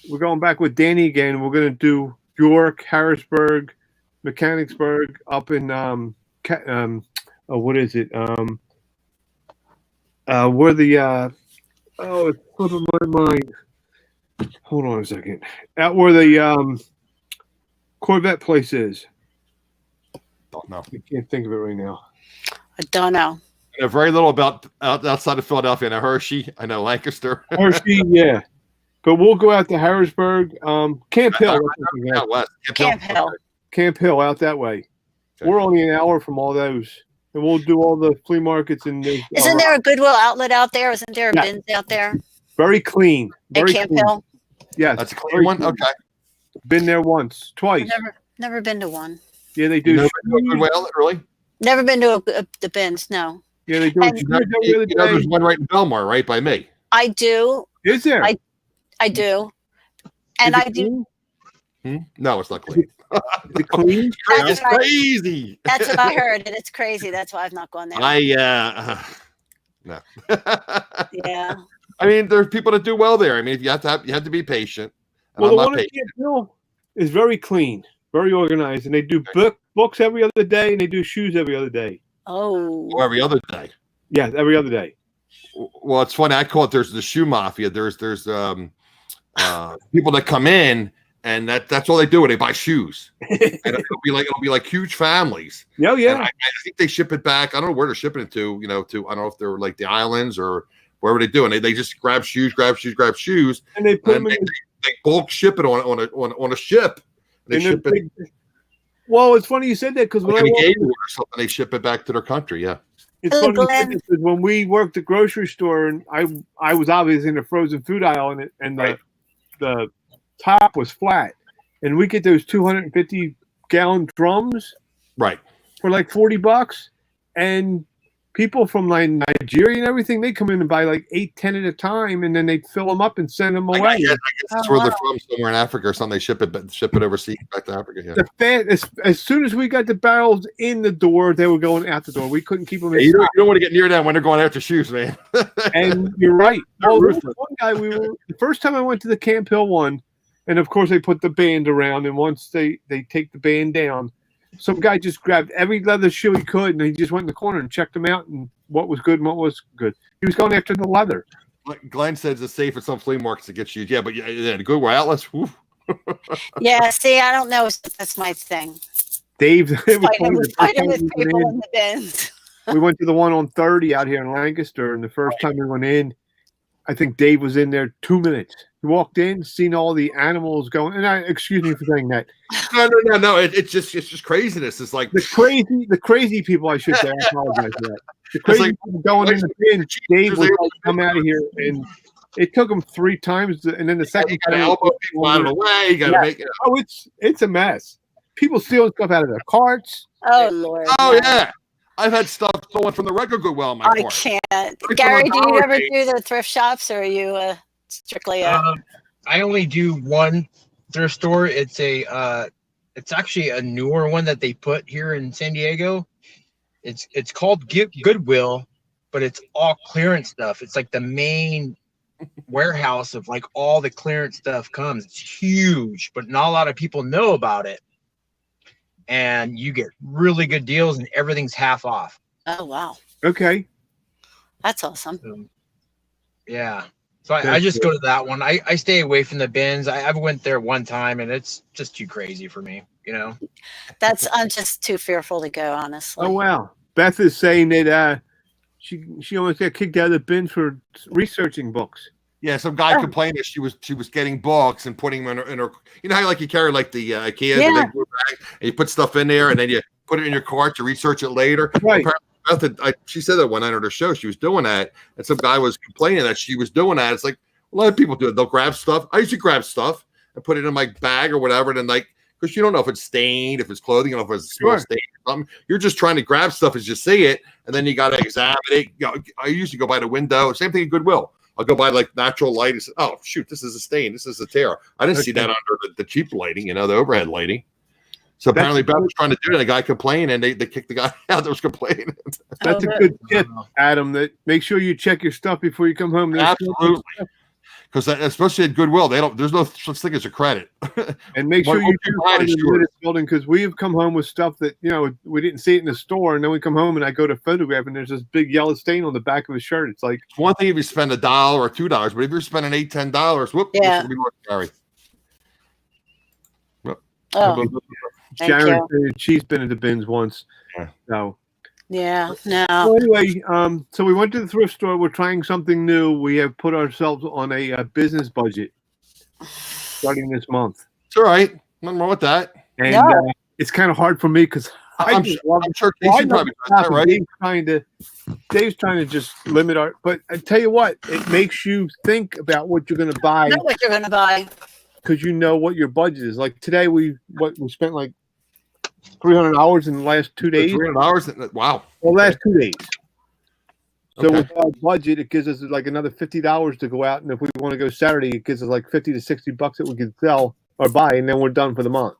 We're going back with Danny again. We're going to do York, Harrisburg, Mechanicsburg, up in what is it? Where the it's slipping my mind. Hold on a second. Out where the Corvette place is. Don't know. I can't think of it right now. I don't know. I know very little about outside of Philadelphia. I know Hershey. I know Lancaster. Hershey, yeah. But we'll go out to Harrisburg, Camp Hill. Out west. Camp Hill. Camp Hill, out that way. Okay. We're only an hour from all those. And we'll do all the flea markets and the, Isn't there a Goodwill outlet out there? Isn't there a Yeah. bins out there very clean. at Very Camp clean. Hill? Yes. That's a clear one. Okay. Been there once, twice. Never been to one. Yeah, they do. You know, good way outlet, really? Never been to the bins. No, Yeah, they do. And- There's one right in Belmar, right by me. I do. Is there? I do, and Is it I do. clean? No, it's not clean. Is it clean? That's It's what I- crazy. That's what I heard, and it's crazy. That's why I've not gone there. No. Yeah. I mean, there's people that do well there. I mean, you have to be patient. And Well, I'm the not one at patient. Camp Hill is very clean, very organized, and they do books every other day, and they do shoes every other day. Oh. Or every other day. Yeah, every other day. Well, it's funny. I call it. There's the shoe mafia. There's people that come in and that's all they do. They buy shoes. And it'll be like huge families. Yeah, yeah. And I think they ship it back. I don't know where they're shipping it to. I don't know if they're like the islands or wherever they do. And they just grab shoes, And they put them and in they bulk ship it on a ship. They ship it. Well, it's funny you said that because when Like I an walked Gatorade or something, they ship it back to their country. Yeah. It's Oh, funny you said Glenn. that because when we worked the grocery store, and I was obviously in the frozen food aisle, and Right. the top was flat, and we get those 250-gallon drums. Right. for like $40, and people from like Nigeria and everything, they come in and buy like 8, 10 at a time, and then they fill them up and send them away. I guess that's where they're from, somewhere in Africa or something. They ship it overseas back to Africa. Yeah. As soon as we got the barrels in the door, they were going out the door. We couldn't keep them in. You don't want to get near them when they're going after shoes, man. And you're right. Well, one guy, the first time I went to the Camp Hill one, and of course they put the band around, and once they take the band down, some guy just grabbed every leather shoe he could, and he just went in the corner and checked them out, and what was good and what was good. He was going after the leather. Glenn says it's safe at some flea markets to get shoes. Yeah, but the Goodwill outlets. Yeah, see, I don't know if that's my thing. Dave, fighting with people in the bins. We went to the one on 30 out here in Lancaster, and the first time we went in, I think Dave was in there 2 minutes. He walked in, seen all the animals going, and excuse me for saying that. No. It's just craziness. It's like the crazy people. I should say. I apologize for that. The crazy people going in the bin. Dave was like, "Come out of here," and it took him 3 times, and then the second you gotta elbow people out of the way. You gotta make it. Oh, it's a mess. People stealing stuff out of their carts. Oh Lord. Oh yeah. I've had stuff stolen from the record Goodwill in my car. I can't. Gary, do you ever do the thrift shops, or are you strictly I only do one thrift store. It's it's actually a newer one that they put here in San Diego. It's called Goodwill, but it's all clearance stuff. It's like the main warehouse of like all the clearance stuff comes. It's huge, but not a lot of people know about it. And you get really good deals, and everything's half off. Oh wow. Okay. That's awesome. Yeah. So I just go to that one. I stay away from the bins. I went there one time, and it's just too crazy for me, you know. I'm just too fearful to go, honestly. Oh wow. Beth is saying that she almost got kicked out of the bin for researching books. Yeah, some guy complained that she was getting books and putting them in her. You know how like you carry like the IKEA, the big blue bag, and you put stuff in there, and then you put it in your cart to research it later. Right. She said that one night at her show she was doing that, and some guy was complaining that she was doing that. It's like a lot of people do it. They'll grab stuff. I used to grab stuff and put it in my bag or whatever, and then like because you don't know if it's stained, if it's clothing, you don't know if it's a small stain or something. You're just trying to grab stuff as you see it, and then you got to examine it. You know, I usually go by the window. Same thing at Goodwill. I'll go by like natural light and say, oh, shoot, this is a stain. This is a tear. I didn't see that under the cheap lighting, the overhead lighting. So apparently Beth was trying to do it. And the guy complained, and they kicked the guy out that was complaining. That's a good tip, Adam, that make sure you check your stuff before you come home. Absolutely. Because especially at Goodwill, there's no such thing as a credit. And make sure you find the building, because we've come home with stuff that, we didn't see it in the store, and then we come home and I go to photograph and there's this big yellow stain on the back of his shirt. It's like, it's one thing if you spend $1 or $2, but if you're spending $8, $10, whoop, yeah. Mercari. Oh, Sharon, she's been in the bins once. Yeah. So. Yeah, no. So anyway, so we went to the thrift store. We're trying something new. We have put ourselves on a business budget starting this month. It's all right. Nothing wrong with that. And it's kind of hard for me because I'm sure Casey probably does that, right? Dave's trying to just limit our. But I tell you what, it makes you think about what you're going to buy. Know what you're going to buy. Because you know what your budget is. Like today, we spent like $300 in the last 2 days. $300? Wow. Well, last 2 days. So with our budget, it gives us like another $50 to go out, and if we want to go Saturday, it gives us like $50 to $60 that we can sell or buy, and then we're done for the month.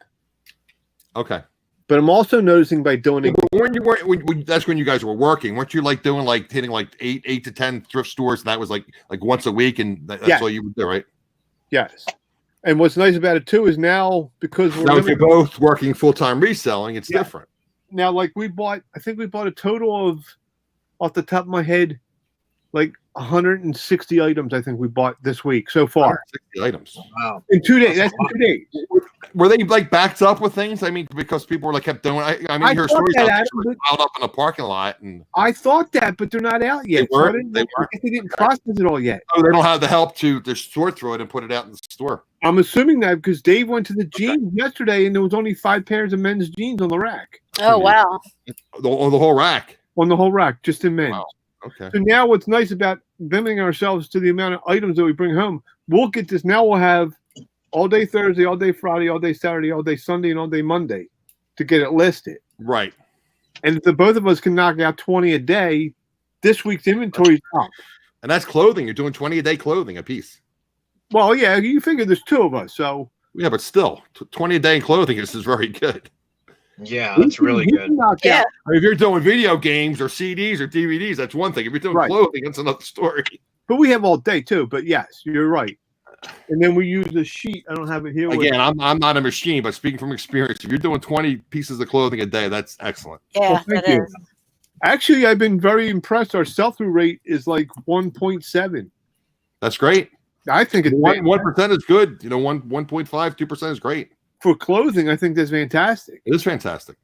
Okay. But I'm also noticing by doing it. That's when you guys were working. Weren't you like doing like hitting like eight to 10 thrift stores, and that was like once a week, and that's all you would do, right? Yes. And what's nice about it too is now because we're both working full-time reselling, it's different. Now, like I think we bought a total of, off the top of my head, like 160 items. I think we bought this week so far. 160 items. Wow. In 2 days. That's 2 days. Were they like backed up with things? I mean, because people were like kept doing. I mean, you hear stories piled up in a parking lot, and I thought that, but they're not out yet. They weren't. They didn't process it all yet. Oh, they don't have the help to sort through it and put it out in the store. I'm assuming that because Dave went to the jeans yesterday, and there was only 5 pairs of men's jeans on the rack. Oh wow! On the whole rack. On the whole rack, just in men's. Wow. Okay. So now, what's nice about limiting ourselves to the amount of items that we bring home, we'll get this. Now we'll have all day Thursday, all day Friday, all day Saturday, all day Sunday, and all day Monday to get it listed. Right. And if the both of us can knock out 20 a day, this week's inventory's up. And that's clothing. You're doing 20 a day clothing a piece. Well, yeah, you figure there's two of us, so Yeah, but still, 20 a day in clothing is very good. Yeah, that's really good. Yeah. I mean, if you're doing video games or CDs or DVDs, that's one thing. If you're doing clothing, that's another story. But we have all day too. But yes, you're right. And then we use the sheet. I don't have it here. Again, I'm not a machine, but speaking from experience, if you're doing 20 pieces of clothing a day, that's excellent. Yeah, thank that you. is. Actually, I've been very impressed. Our sell-through rate is like 1.7. That's great. I think it's 1% is good. 1.5, 2% is great. For clothing. I think that's fantastic. It is fantastic.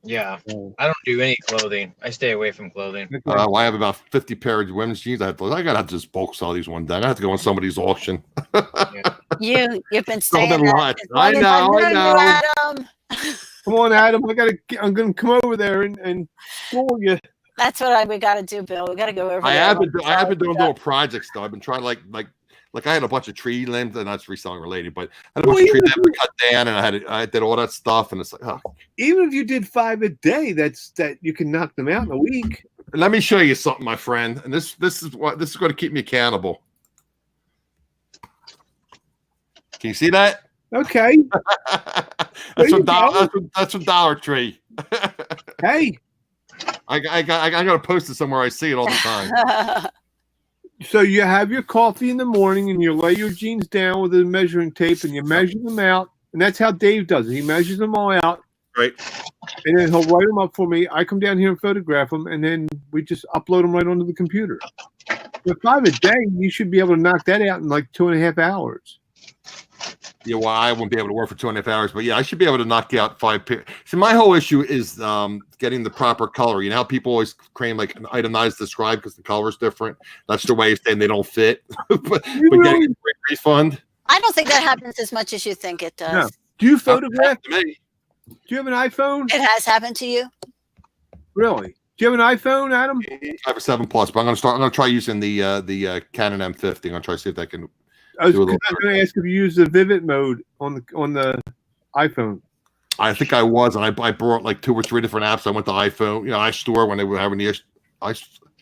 Yeah, I don't do any clothing. I stay away from clothing. Well, I have about 50 pairs of women's jeans. I gotta have to just bulk sell these one day. I have to go on somebody's auction. You've been saying that. I know. Adam. Come on, Adam. I'm gonna come over there and school you. That's what we got to do, Bill. We got to go over. I have been doing little projects though. I've been trying like I had a bunch of tree limbs, and that's reselling related, but I had a bunch of tree limbs to cut down, and I did all that stuff, and it's like, oh. Even if you did 5 a day, that you can knock them out in a week. Let me show you something, my friend, and this is going to keep me accountable. Can you see that? Okay. That's from Dollar Tree. Hey, I gotta post it somewhere. I see it all the time. so you have your coffee in the morning, and you lay your jeans down with a measuring tape, and you measure them out, and that's how Dave does it. He measures them all out, right? And then he'll write them up for me. I come down here and photograph them, and then we just upload them right onto the computer. With 5 a day, you should be able to knock that out in like 2.5 hours. Yeah, well, I won't be able to work for 2.5 hours, but yeah, I should be able to knock out 5 pairs. See, my whole issue is getting the proper color. You know how people always claim like an itemized describe because the color is different. That's the way saying they don't fit. but getting a quick refund. I don't think that happens as much as you think it does. No. Do you photograph? To me. Do you have an iPhone? It has happened to you? Really? Do you have an iPhone, Adam? I have a 7 Plus, but I'm going to try using the Canon M50. I'm going to try to see if that can. I was going to ask if you use the Vivid mode on the iPhone. I think I was, and I brought like 2 or 3 different apps. I went to iPhone, iStore when they were having the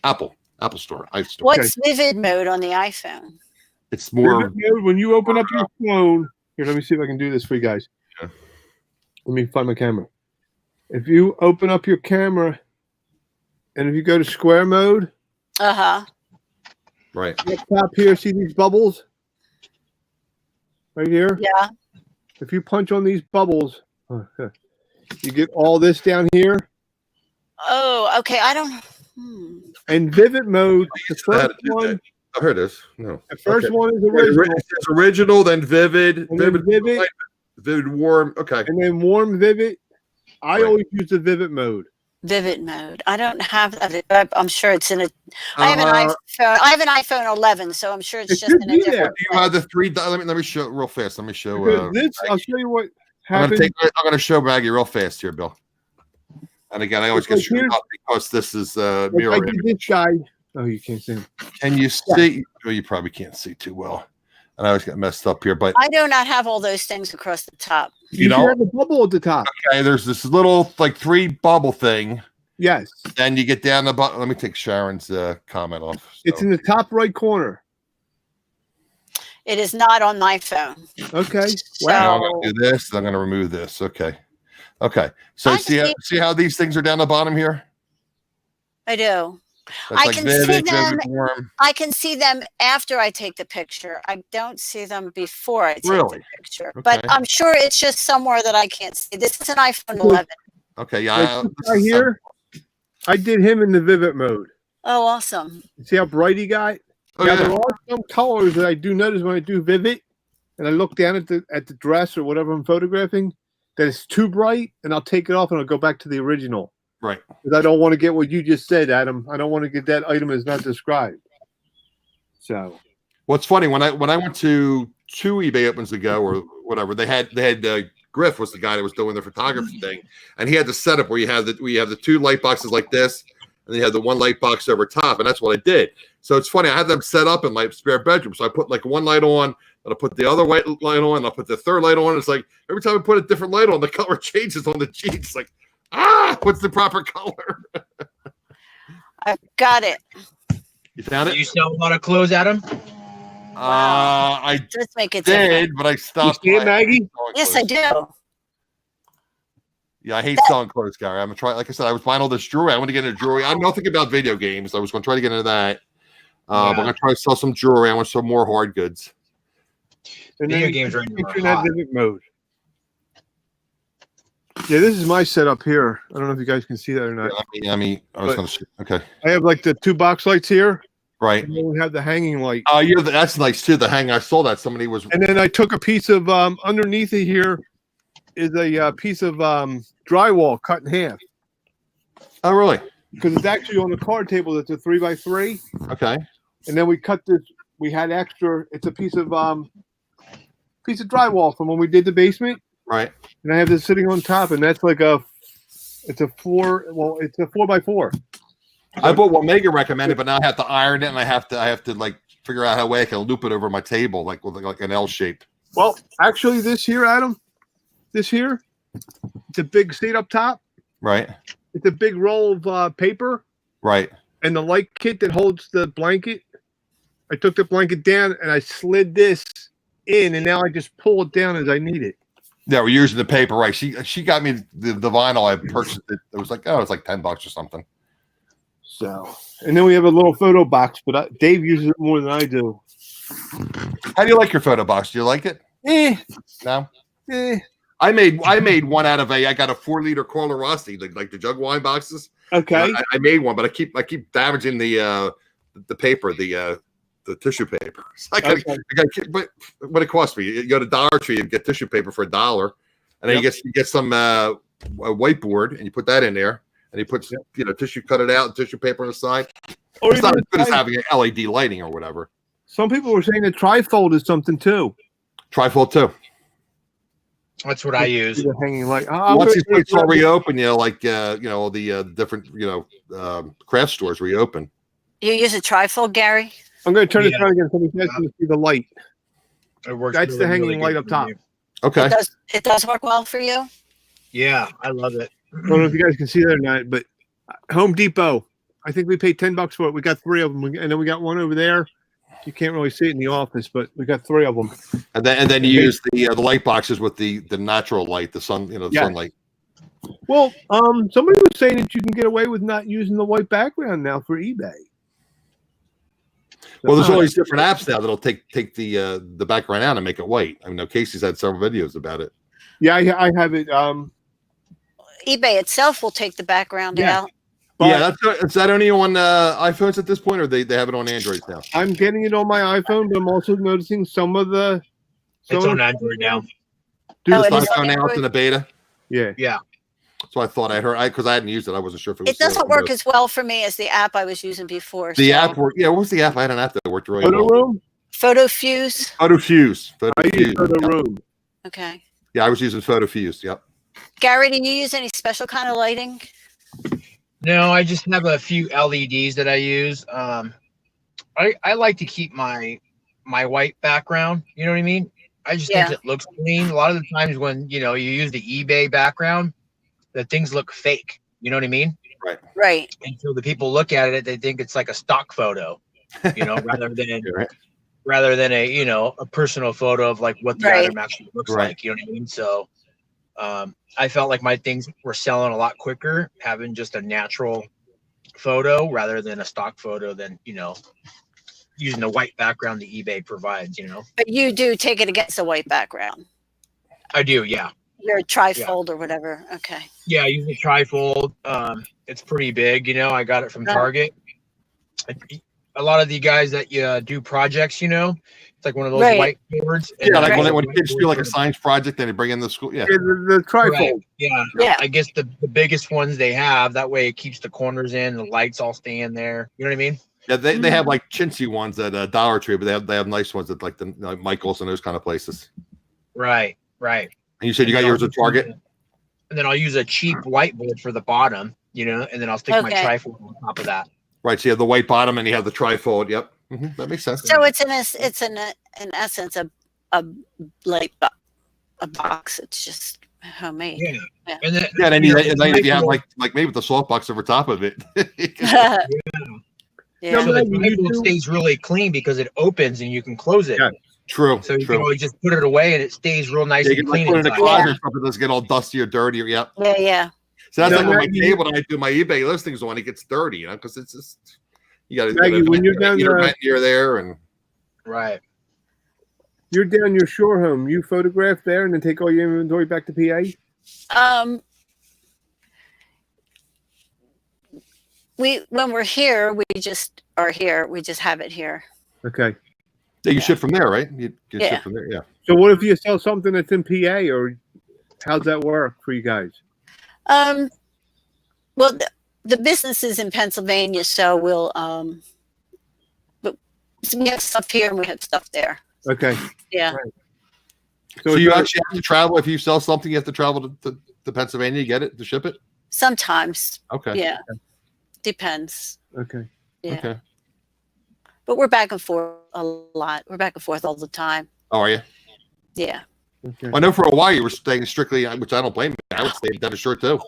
Apple Store. iStore. What's Vivid mode on the iPhone? It's more Vivid mode, when you open up your phone. Here, let me see if I can do this for you guys. Yeah. Let me find my camera. If you open up your camera, and if you go to square mode, right up top here, see these bubbles? Right here? Yeah. If you punch on these bubbles, you get all this down here. Oh, okay. I don't. And Vivid mode, the first one. Oh, here it is. No. The first one is original. It's original, then Vivid. Vivid warm. Okay. And then warm Vivid. I always use the Vivid mode. Vivid mode. I don't have that. I'm sure it's in a. I have an iPhone. I have an iPhone 11, so I'm sure it's just in a different. Do you have the 3? Let me show real fast. Let me show. I'll show you what happened. I'm going to show Maggie real fast here, Bill. And again, I always get screwed up because this is mirror image. This guy. Oh, you can't see him. Can you see? Oh, you probably can't see too well. And I always get messed up here, but I do not have all those things across the top. You have the bubble at the top. Okay, there's this little like 3 bubble thing. Yes. Then you get down the bottom. Let me take Sharon's comment off. So. It's in the top right corner. It is not on my phone. Okay. Wow. I'm going to do this. I'm going to remove this. Okay. So see how these things are down the bottom here? I do. That's I can see them. I can see them after I take the picture. I don't see them before I take the picture. Okay. But I'm sure it's just somewhere that I can't see. This is an iPhone 11. Okay, yeah. Right here, I did him in the Vivid mode. Oh, awesome. See how bright he got? Now, there are some colors that I do notice when I do Vivid, and I look down at the dress or whatever I'm photographing, that it's too bright, and I'll take it off and I'll go back to the original. Right. Because I don't want to get what you just said, Adam. I don't want to get that item is not described. So. What's funny, when I went to 2 eBay opens ago or whatever, they had Griff was the guy that was doing the photography thing, and he had the setup where you have the 2 light boxes like this, and then you have the 1 light box over top, and that's what I did. So it's funny, I had them set up in my spare bedroom. So I put like 1 light on, and I put the other white light on, and I'll put the 3rd light on. It's like every time I put a different light on, the color changes on the jeans. Like, What's the proper color? I've got it. You found Do it? you sell a lot of clothes, Adam? I Let's make it did, different. but I stopped. see it, I hate Maggie? selling Yes, I clothes. do. Yeah, I hate selling clothes, Gary. I'm gonna try. Like I said, I was buying all this jewelry. I want to get into jewelry. I know nothing about video games. I was going to try to get into that. But I'm going to try to sell some jewelry. I want some more hard goods. And Video then games right now are internet hot. vivid mode. Yeah, this is my setup here. I don't know if you guys can see that or not. I mean, I was going to. Okay, I have like the 2 box lights here, right. and then we have the hanging light. Oh, that's nice too. The hang. I saw that somebody was. And then I took a piece of underneath it here is a piece of drywall cut in half Oh, really? because it's actually on the card table. It's a 3x3, Okay. and then we cut this. We had extra. It's a piece of drywall from when we did the basement, Right. and I have this sitting on top, and that's like it's a 4x4. I bought what Megan recommended, but now I have to iron it, and I have to like figure out how way I can loop it over my table, like with like an L shape. Well, actually, this here, Adam, it's a big seat up top. Right. It's a big roll of paper, Right. and the light kit that holds the blanket. I took the blanket down and I slid this in, and now I just pull it down as I need it. Yeah, we're using the paper, right? She got me the vinyl. I purchased it. It was like it's like $10 or something. So, and then we have a little photo box, but Dave uses it more than I do. How do you like your photo box? Do you like it? No. I made one out of I got a 4-liter Carlo Rossi, like the jug wine boxes. Okay. I made one, but I keep damaging the paper, the tissue paper. So but what it cost me? You go to Dollar Tree and get tissue paper for $1, and then you get some a whiteboard and you put that in there, and you put tissue, cut it out, and tissue paper on the side. Or it's not as good as having an LED lighting or whatever. Some people were saying that trifold is something too. Trifold too. That's what I use. The hanging light. Once these places are reopen, like all the different craft stores reopen. You use a trifold, Gary? I'm going to turn it on again so we guys can see the light. It works. That's the hanging light up top. Okay. It does work well for you? Yeah, I love it. I don't know if you guys can see that or not, but Home Depot. I think we paid $10 for it. We got 3 of them, and then we got one over there. You can't really see it in the office, but we got 3 of them. And then you use the light boxes with the natural light, the sun, sunlight. Well, somebody was saying that you can get away with not using the white background now for eBay. Well, there's all these different apps now that'll take the background out and make it white. I mean, Casey's had several videos about it. Yeah, I have it. eBay itself will take the background out. Yeah, is that only on iPhones at this point, or they have it on Android now? I'm getting it on my iPhone, but I'm also noticing some of the. It's on Android now. Dude, it's it is not on going out Android? in the beta. Yeah. Yeah. So I thought I heard because I hadn't used it. I wasn't sure if it was. It doesn't work as well for me as the app I was using before. The app worked. Yeah, what was the app? I had an app that worked really Photo well. Room. Photo Fuse. Photo Fuse. I use Photo Room. Okay. Yeah, I was using Photo Fuse. Yep. Gary, do you use any special kind of lighting? No, I just have a few LEDs that I use. I like to keep my white background. You know what I mean? I just think it looks clean. A lot of the times when you use the eBay background, the things look fake. You know what I mean? Right. And so the people look at it, they think it's like a stock photo, rather than a personal photo of like what the item actually looks like. You know what I mean? So I felt like my things were selling a lot quicker having just a natural photo rather than a stock photo than using the white background the eBay provides. But you do take it against a white background. I do, yeah. You're a trifold or whatever. Okay. Yeah, I use a trifold. It's pretty big. I got it from Target. A lot of the guys that do projects, it's like one of those white boards. Yeah, like when kids do like a science project, then they bring in the school. Yeah, the trifold. Right. Yeah. I guess the biggest ones they have, that way it keeps the corners in, the lights all stay in there. You know what I mean? Yeah, they have like chintzy ones at Dollar Tree, but they have nice ones at like the Michaels and those kind of places. Right. And you said you got yours at Target? And then I'll use a cheap whiteboard for the bottom, and then I'll stick my trifold on top of that. Right. So you have the white bottom and you have the trifold. Yep. That makes sense. So it's in essence a box. It's just homemade. Yeah. Yeah. And then, Yeah, and you then, know, and then if you have like maybe with the softbox over top of it. Yeah. No, so the Maggie, you trifold do- stays really clean because it opens and you can close it. Yeah. True. So you true. can always just put it away and it stays real nice Yeah, you and can like clean put it in a inside. closet Yeah. or something. It doesn't get all dusty or dirty. Yep. Yeah. So that's No, like on my Maggie, table when I do my eBay listings when it gets dirty, because it's just you got to Maggie, when you're down vent near there and Right. you're down your shore home, you photograph there and then take all your inventory back to PA? When we're here, we just are here. We just have it here. Okay. yeah, you ship from there, right? You get Yeah. ship from there, yeah. So what if you sell something that's in PA, or how's that work for you guys? Well, the business is in Pennsylvania, so we'll but so we have stuff here and we have stuff there. Okay. Yeah. Right. So it's you not- actually have to travel if you sell something. You have to travel to Pennsylvania to get it to ship it. Sometimes. Okay. Yeah. Depends. okay. Yeah. Okay. But we're back and forth a lot. We're back and forth all the time. Oh, are you? Yeah. Okay. I know for a while you were staying strictly, which I don't blame you. I would stay down the shore too.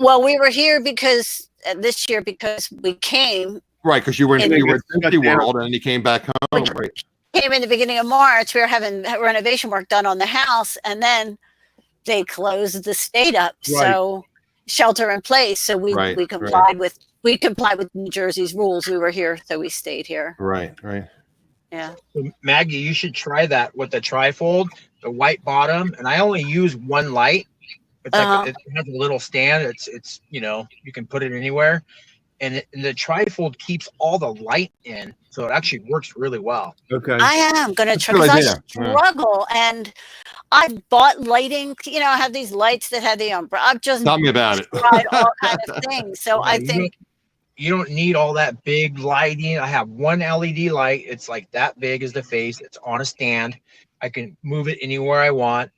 Well, we were here because this year because we came Right, because you were in And- Disney World and then you came back home. Right. in the beginning of March. We were having renovation work done on the house, and then they closed the state up. So shelter in place. So we Right, complied with New Jersey's rules. We were here, so we stayed here. Right. Yeah. So Maggie, you should try that with the trifold, the white bottom, and I only use one light. It's like it has a little stand. It's you can put it anywhere, and the trifold keeps all the light in, so it actually works really well. Okay. I am gonna try Good because I idea. struggle, and I bought lighting. I have these lights that have the umbrella. I've just Tell me about it. tried all kind of things. So I think You don't need all that big lighting. I have one LED light. It's like that big as the face. It's on a stand. I can move it anywhere I want.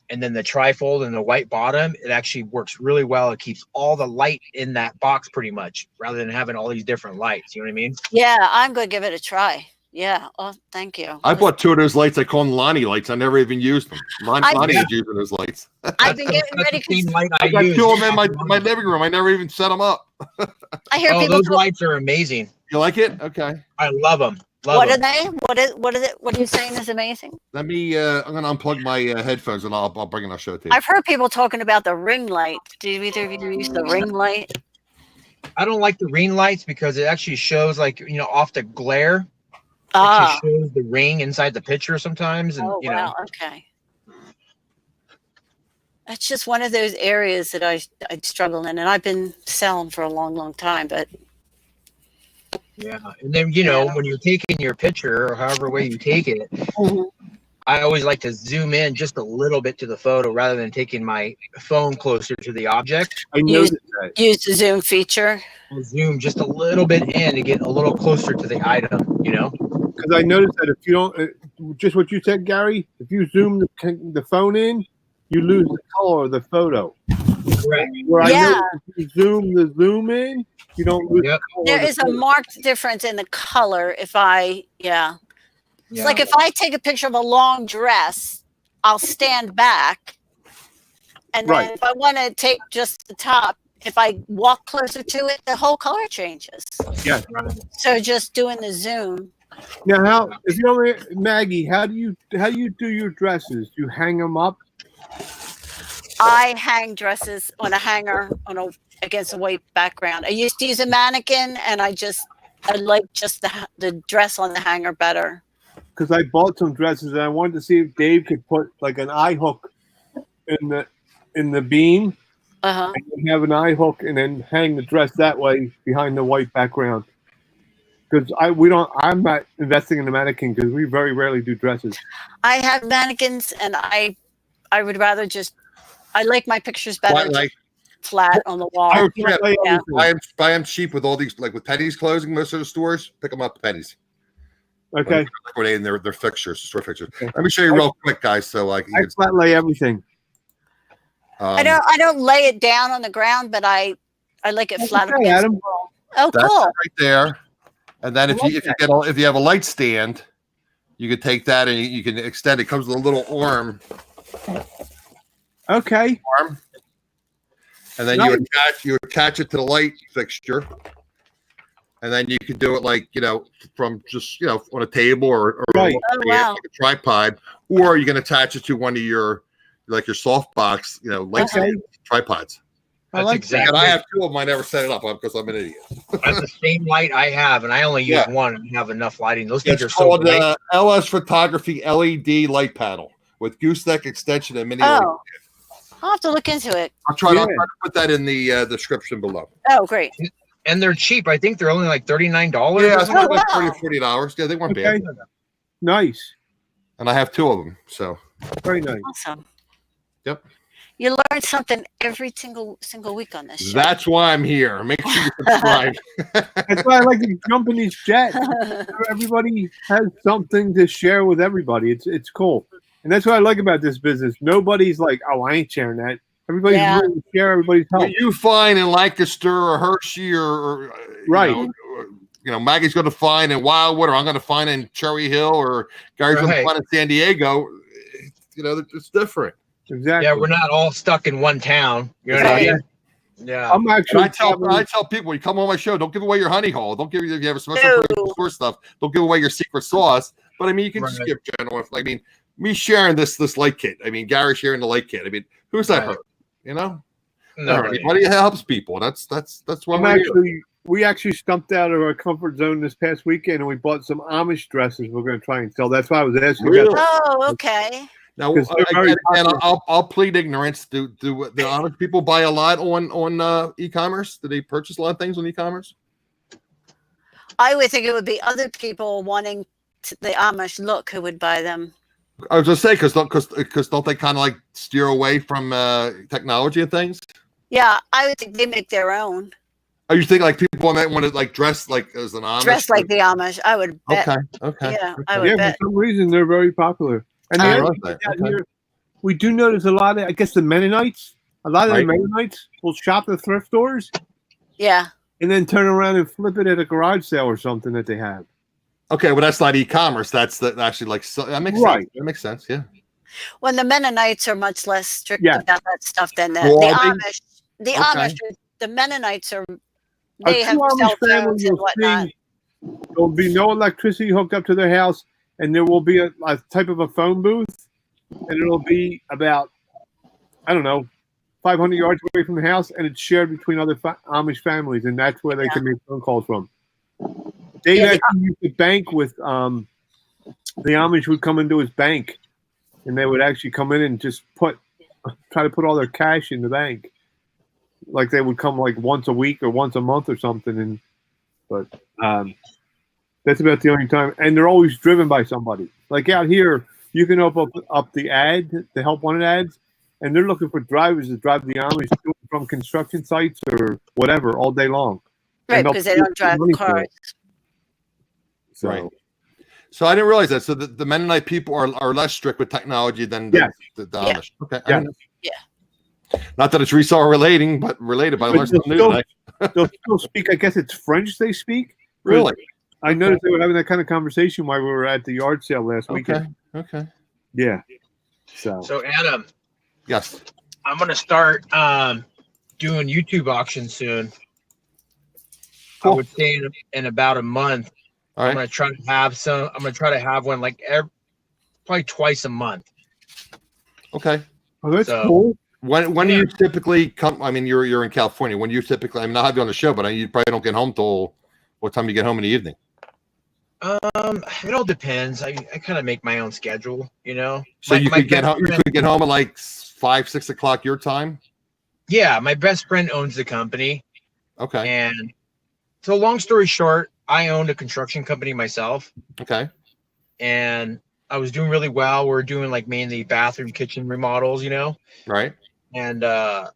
And then the trifold and the white bottom, it actually works really well. It keeps all the light in that box pretty much, rather than having all these different lights. You know what I mean? yeah, I'm gonna give it a try. Yeah. Oh, thank you. I bought two of those lights. I call them Lonnie lights. I never even used them. Lonnie was using those lights. I've been getting That's ready the same because light I got use. two of them in my living room. I never even set them up. I hear Oh, people. those lights are amazing. You like it? Okay. I love them. What are they? What is it? What are you saying is amazing? Let me. I'm gonna unplug my headphones and I'll bring it. I'll show it to you. I've heard people talking about the ring light. Do either of you use the ring light? I don't like the ring lights because it actually shows off the glare. It Ah. actually shows the ring inside the picture sometimes, and Oh wow. Okay. That's just one of those areas that I struggle in, and I've been selling for a long, long time. But yeah. And then when you're taking your picture or however way you take it, Mhm. I always like to zoom in just a little bit to the photo rather than taking my phone closer to the object. I noticed that. use the zoom feature. I'll zoom just a little bit in to get a little closer to the item. Because I noticed that if you don't, just what you said, Gary, if you zoom the phone in, you lose the color of the photo. Correct. Where Yeah. I noticed if you zoom the zoom in, you don't lose Yep. the color. There of the is a photo. marked difference in the color. It's like if I take a picture of a long dress, I'll stand back. And then Right. if I want to take just the top, if I walk closer to it, the whole color changes. Yeah. So just doing the zoom. Now, if you don't, Maggie, how do you do your dresses? Do you hang them up? I hang dresses on a hanger against a white background. I used to use a mannequin, and I like just the dress on the hanger better. Because I bought some dresses and I wanted to see if Dave could put like an eye hook in the beam, Uh-huh. and have an eye hook and then hang the dress that way behind the white background. Because I'm not investing in the mannequin because we very rarely do dresses. I have mannequins, and I would rather I like my pictures better flat on the wall. Yeah. Buy them cheap with all these, like with Penny's closing most of the stores. Pick them up at Penny's. Okay. Liquidating their fixtures, store fixtures. Let me show you real quick, guys. So I flat lay everything. I don't lay it down on the ground, but I like it flat okay, against Adam. the wall. Oh, that's cool. right there. And then if you have a light stand, you could take that and you can extend it. Comes with a little arm. Okay. arm, and then you attach it to the light fixture, and then you can do it like from just on a table or Right. Oh, wow. like a tripod, or you can attach it to one of your softbox light tripods. I That's like exactly. And I have two of them. I never set it up because I'm an idiot. That's the same light I have, and I only use one and have enough lighting. Those things are It's so called bright. LS Photography LED light panel with gooseneck extension and mini. Oh, I'll have to look into it. I'll try to put that in the description below. Oh, great. And they're cheap. I think they're only like $39. Yeah, it's Oh, like wow. $40. Yeah, they weren't Okay. bad. Nice. And I have two of them. So Very nice. Awesome. Yep. You learn something every single week on this show. that's why I'm here. Make sure you subscribe. That's why I like to jump in these chats. Everybody has something to share with everybody. It's cool. And that's what I like about this business. Nobody's like, oh, I ain't sharing that. Everybody's willing to share everybody's help. What you find in Lancaster or Hershey or Right. Maggie's going to find in Wildwood, or I'm going to find in Cherry Hill, or Gary's going to Right. find in San Diego. It's different. Exactly. Yeah, we're not all stuck in one town. You know what I Right. mean? Yeah. I'm And actually I tell people, when you come on my show, don't give away your honey hole. Don't give, if you have a special store stuff, don't give away your secret sauce. But I mean, you can just Right. give general. I mean, me sharing this light kit. I mean, Gary sharing the light kit. I mean, who's that Right. hurt? Nobody. Everybody helps people. That's why we're here. we actually stumped out of our comfort zone this past weekend, and we bought some Amish dresses we're going to try and sell. That's why I was asking. Really? Oh, okay. Now, 'Cause they're very again, popular. I'll plead ignorance. Do the Amish people buy a lot on e-commerce? Do they purchase a lot of things on e-commerce? I would think it would be other people wanting the Amish look who would buy them. I was just saying, because don't they kind of like steer away from technology and things? Yeah, I would think they make their own. Oh, you think like people might want to like dress like as an Amish? Dress like the Amish. I would bet. Okay. Yeah, I would Yeah, bet. for some reason they're very popular. And I the other love thing that. out Okay. here, we do notice a lot of, I guess, the Mennonites. A lot of Right. the Mennonites will shop at thrift stores Yeah. and then turn around and flip it at a garage sale or something that they have. Okay, well that's not e-commerce. That's actually like that makes Right. sense. That makes sense. Yeah. When the Mennonites are much less strict Yeah. about that stuff than the Well, Amish. The Okay. Amish, the Mennonites are. A They have true Amish cell family phones and will whatnot. see there'll be no electricity hooked up to their house, and there will be a type of a phone booth, and it'll be about, I don't know, 500 yards away from the house, and it's shared between other Amish families, and that's where they can make phone calls from. Dave Yeah, actually used to bank with the Amish would come into his bank, and they would actually come in and just try to put all their cash in the bank. Like they would come like once a week or once a month or something, but that's about the only time. And they're always driven by somebody. Like out here, you can open up the ad, the help wanted ads, and they're looking for drivers to drive the Amish to and from construction sites or whatever all day long. Right, And they'll because they pay don't drive money for cars. it. So, Right. So I didn't realize that. So the Mennonite people are less strict with technology than Yes. the Yeah. Amish. Okay. I Yeah. didn't know. Not that it's reseller related, but I But learned they'll something new still- today. they'll still speak, I guess it's French they speak. Really? I noticed they were having that kind of conversation while we were at the yard sale last weekend. Okay. Yeah. So So Adam, Yes. I'm gonna start doing YouTube auctions soon. I Cool. would say in about a month. All I'm right. gonna try to have some. I'm gonna try to have one like probably twice a month. Okay. oh, that's So- cool. When do you typically come? I mean, you're in California. When you typically, I mean, I'll have you on the show, but you probably don't get home till what time you get home in the evening? It all depends. I kind of make my own schedule, you know. So My- you my could get best home. You friend- could get home at like 5-6 o'clock your time. Yeah, my best friend owns the company, Okay. and so long story short, I owned a construction company myself, Okay. and I was doing really well. We're doing like mainly bathroom, kitchen remodels, you know, Right. and I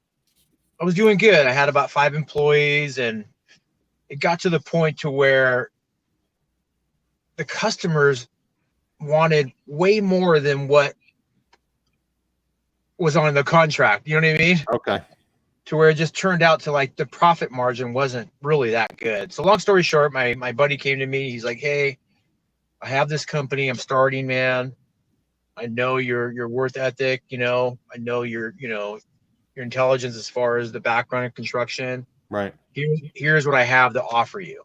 was doing good. I had about 5 employees, and it got to the point to where the customers wanted way more than what was on the contract. You know what I mean? Okay. To where it just turned out to like the profit margin wasn't really that good. So long story short, my buddy came to me. He's like, "Hey, I have this company I'm starting, man. I know your worth ethic. I know your intelligence as far as the background in construction. Right. Here's what I have to offer you.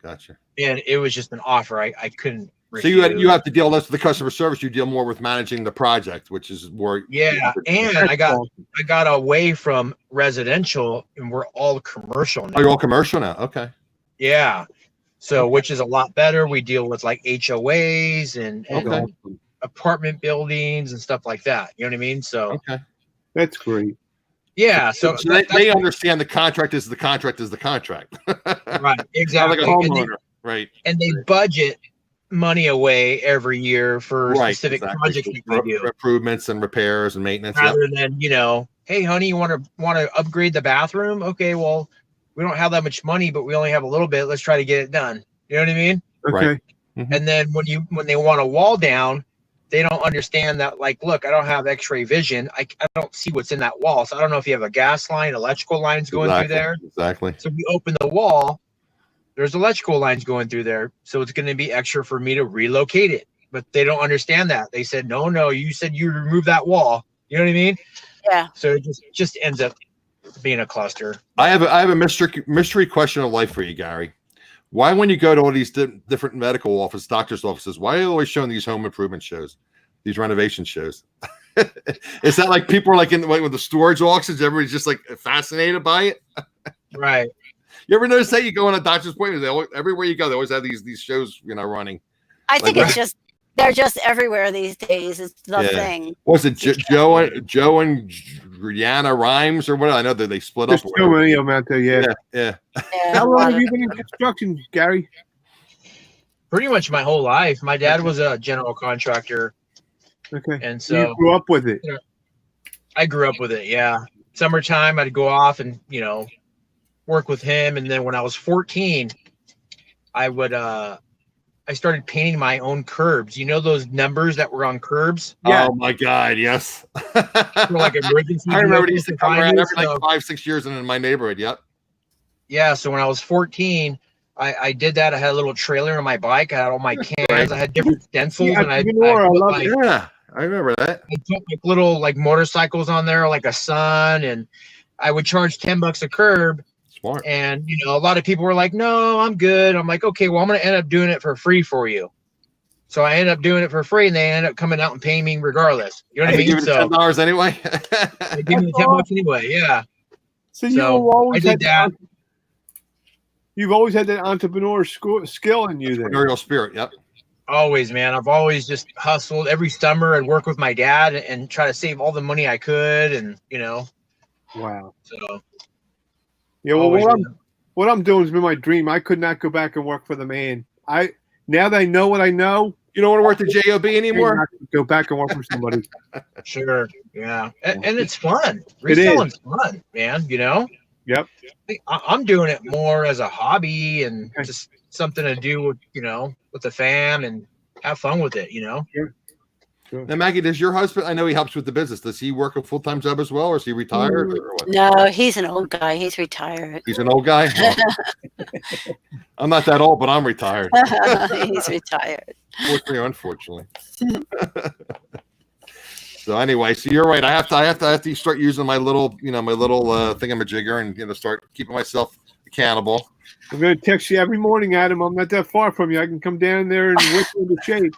Gotcha. And it was just an offer I couldn't So refuse. you have to deal less with the customer service. You deal more with managing the project, which is more. Yeah, and I got away from residential, and we're all commercial now. Oh, you're all commercial now. Okay. Yeah, so which is a lot better. We deal with like HOAs and apartment buildings and stuff like that. You know what I mean? So okay, that's great. Yeah, so they understand the contract is the contract is the contract. Right, exactly. Like a homeowner, right? And they budget money away every year for specific projects that we do, improvements and repairs and maintenance. Rather than hey, honey, you want to upgrade the bathroom? Okay, well, we don't have that much money, but we only have a little bit. Let's try to get it done. You know what I mean? Okay. Right. Mm-hmm. And then when they want a wall down, they don't understand that, like, look, I don't have x-ray vision. I don't see what's in that wall. So I don't know if you have a gas line, electrical lines going through there. Exactly. So we open the wall, there's electrical lines going through there. So it's going to be extra for me to relocate it. But they don't understand that. They said, no, you said you remove that wall. You know what I mean? Yeah. So it just ends up being a cluster. I have a mystery question of life for you, Gary. Why, when you go to all these different medical offices, doctors' offices, why are you always showing these home improvement shows, these renovation shows? Is that like people are like with the storage auctions? Everybody's just like fascinated by it, right? You ever notice that you go on a doctor's appointment? Everywhere you go, they always have these shows, running. I think it's they're just everywhere these days. It's the thing. Was it Joe and Rihanna Rhymes or what? I know that they split up. There's so many of them out there. Yeah. How long have you been in construction, Gary? Pretty much my whole life. My dad was a general contractor. Okay. And so you grew up with it. I grew up with it. Yeah. Summertime, I'd go off and work with him. And then when I was 14, I started painting my own curbs. You know those numbers that were on curbs? Yeah. Oh my God, yes. Like emergency. I remember these to come around every 5-6 years in my neighborhood. Yep. Yeah. So when I was 14, I did that. I had a little trailer on my bike. I had all my cans. Right. I had different stencils, and I remember that. I put like little motorcycles on there, like a sun, and I would charge $10 a curb. Smart. And a lot of people were like, "No, I'm good." I'm like, "Okay, well, I'm going to end up doing it for free for you." So I ended up doing it for free, and they ended up coming out and paying me regardless. You know what I mean? So $10 anyway. They give me $10 anyway. Yeah. So you always did that. You've always had that entrepreneur skill in you. Entrepreneurial spirit. Yep. Always, man. I've always just hustled. Every summer, I'd work with my dad and try to save all the money I could, and Wow. So. Yeah, well, what I'm doing has been my dream. I could not go back and work for the man. Now that I know what I know, you don't want to work the JOB anymore. Go back and work for somebody. Sure, yeah, and it's fun. Reselling's fun, man. Yep. I'm doing it more as a hobby and just something to do with with the fam and have fun with it. Sure. Now, Maggie, does your husband? I know he helps with the business. Does he work a full-time job as well, or is he retired? Or what? No, he's an old guy. He's retired. He's an old guy. I'm not that old, but I'm retired. He's retired. Unfortunately. So anyway, so you're right. I have to start using my little, thingamajigger and start keeping myself accountable. I'm going to text you every morning, Adam. I'm not that far from you. I can come down there and whip you into shape.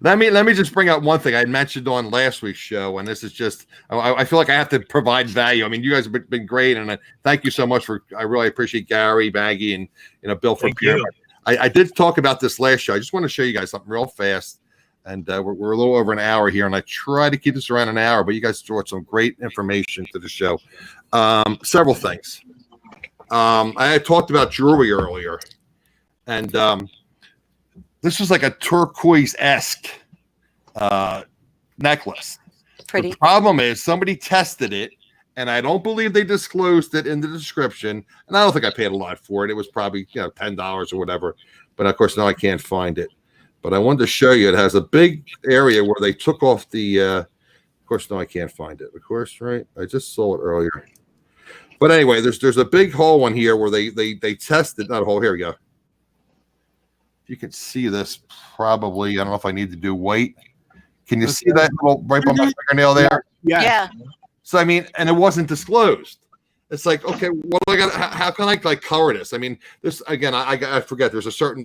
Let me just bring out one thing I mentioned on last week's show, and this is just I feel like I have to provide value. I mean, you guys have been great, and thank you so much I really appreciate Gary, Maggie, and Bill for Pyramid. I did talk about this last show. I just want to show you guys something real fast, and we're a little over an hour here, and I try to keep this around an hour, but you guys brought some great information to the show. Several things. I had talked about jewelry earlier, and this was like a turquoise-esque necklace. Pretty. The problem is somebody tested it, and I don't believe they disclosed it in the description. And I don't think I paid a lot for it. It was probably $10 or whatever. But of course, now I can't find it. But I wanted to show you. It has a big area where they took off the. Of course, now I can't find it. Of course, right? I just saw it earlier. But anyway, there's a big hole in here where they tested. Not a hole. Here we go. You can see this probably. I don't know if I need to do weight. Can you see that little right by my fingernail there? Yeah. So I mean, and it wasn't disclosed. It's like, okay, what do I got? How can I like color this? I mean, this again, I forget. There's a certain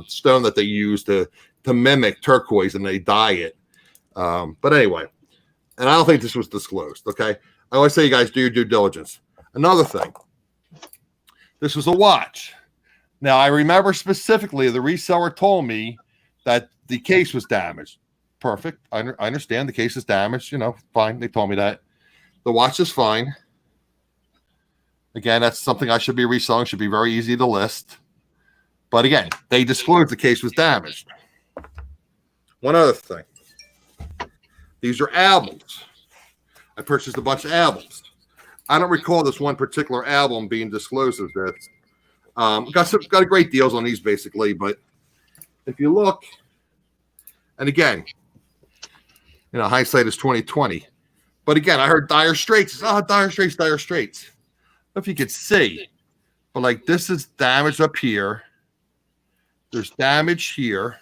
stone that they use to mimic turquoise, and they dye it. But anyway, and I don't think this was disclosed. Okay, I always say, you guys, do your due diligence. Another thing, this was a watch. Now I remember specifically the reseller told me that the case was damaged. Perfect. I understand the case is damaged. You know, fine. They told me that. The watch is fine. Again, that's something I should be reselling. Should be very easy to list. But again, they disclosed the case was damaged. One other thing. These are albums. I purchased a bunch of albums. I don't recall this one particular album being disclosed as this. Got great deals on these basically, but if you look, and again, you know, hindsight is 20/20. But again, I heard Dire Straits. Oh, Dire Straits, Dire Straits. I don't know if you could see, but like this is damage up here. There's damage here.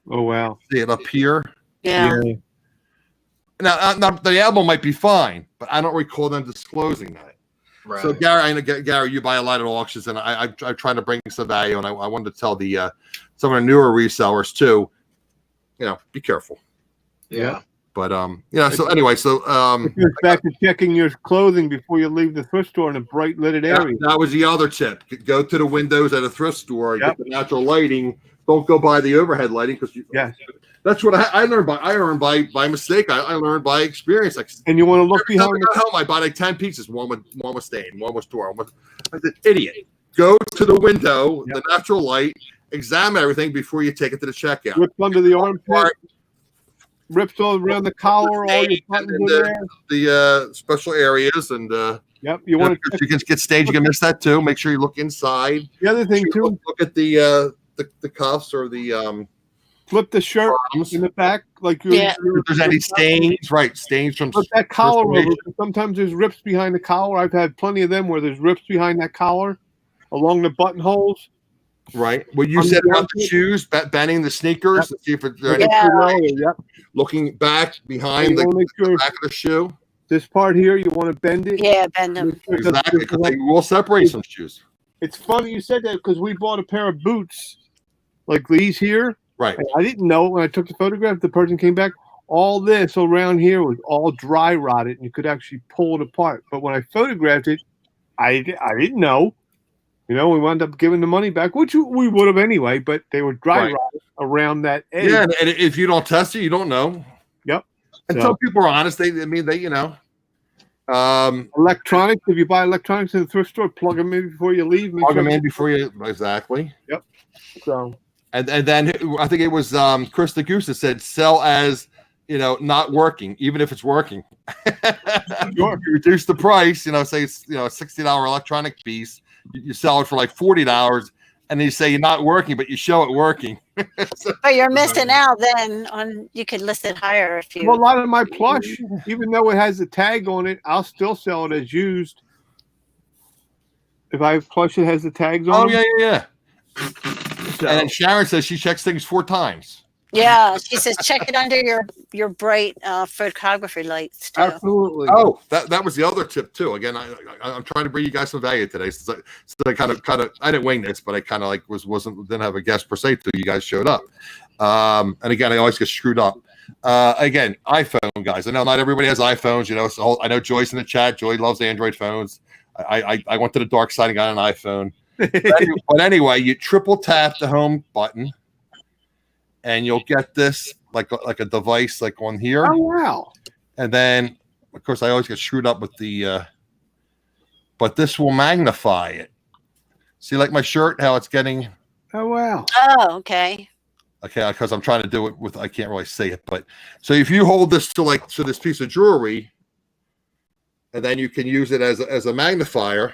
Oh wow! See it up here. Yeah. Now, the album might be fine, but I don't recall them disclosing that. Right. So Gary, I know Gary, you buy a lot at auctions, and I'm trying to bring some value, and I wanted to tell the some of the newer resellers too. You know, be careful. Yeah. But yeah. So anyway, so It goes back to checking your clothing before you leave the thrift store in a bright lighted area. that was the other tip. Go to the windows at a thrift store and Yep. get the natural lighting. Don't go by the overhead lighting because Yes. that's what I learned by. I learned by mistake. I learned by experience. Like, And you want to look behind the helm. I bought like 10 pieces. One was stained. One was torn. I said, idiot. Go to the window, Yep. the natural light. Examine everything before you take it to the checkout. ripped under the armpit, Part, rips all around the collar, all your buttons and in there. the special areas, and Yep. You want to you can get staged. You can miss that too. Make sure you look inside. the other thing too. Look at the cuffs or the Flip the shirt bottoms. in the back, like Yeah. If there's any stains, right? Stains from Flip that collar over. perspiration. Sometimes there's rips behind the collar. I've had plenty of them where there's rips behind that collar, along the buttonholes. Right. What you On said the about the armpit. shoes, bending the sneakers, to see if there's any Yeah. Yep. looking back You behind want to make sure back of the shoe. this part here, you want to bend it. Yeah, bend them. Make sure it doesn't Exactly, rip because it they will separate some shoes. It's funny you said that because we bought a pair of boots like these here. Right. And I didn't know when I took the photograph, the person came back, all this around here was all dry rotted and you could actually pull it apart. But when I photographed it, I didn't know. You know, we wound up giving the money back, which we would have anyway, but they were dry Right. rotted around that edge. Yeah, and if you don't test it, you don't know. Yep. And So- some people are honest. They you know. Electronics, if you buy electronics in the thrift store, plug them in before you leave. Make Plug them sure- in before you exactly. So, And then I think it was Chris the Goose that said sell as not working, even if it's working. Sure. You reduce the price, say it's a $60 electronic piece, you sell it for like $40, and then you say you're not working, but you show it working. But you're missing out then on, you could list it higher if you. well, a lot of my plush, even though it has a tag on it, I'll still sell it as used. If I have plush that has the tags on Oh it. yeah. So, And then Sharon says she checks things 4 times. Yeah, she says check it under your bright photography lights too. absolutely. Oh, that was the other tip too. Again, I'm trying to bring you guys some value today. So I kind of I didn't wing this, but I kind of like didn't have a guest per se till you guys showed up. And again, I always get screwed up. Again, iPhone guys. I know not everybody has iPhones. So I know Joyce in the chat. Joy loves Android phones. I went to the dark side and got an iPhone. But anyway, you triple tap the home button, and you'll get this like a device like on here. Oh wow. And then, of course, I always get screwed up with but this will magnify it. See, like my shirt, how it's getting. Oh wow. Oh, okay. Okay, because I'm trying to do it with, I can't really say it, but so if you hold this to this piece of jewelry, and then you can use it as a magnifier.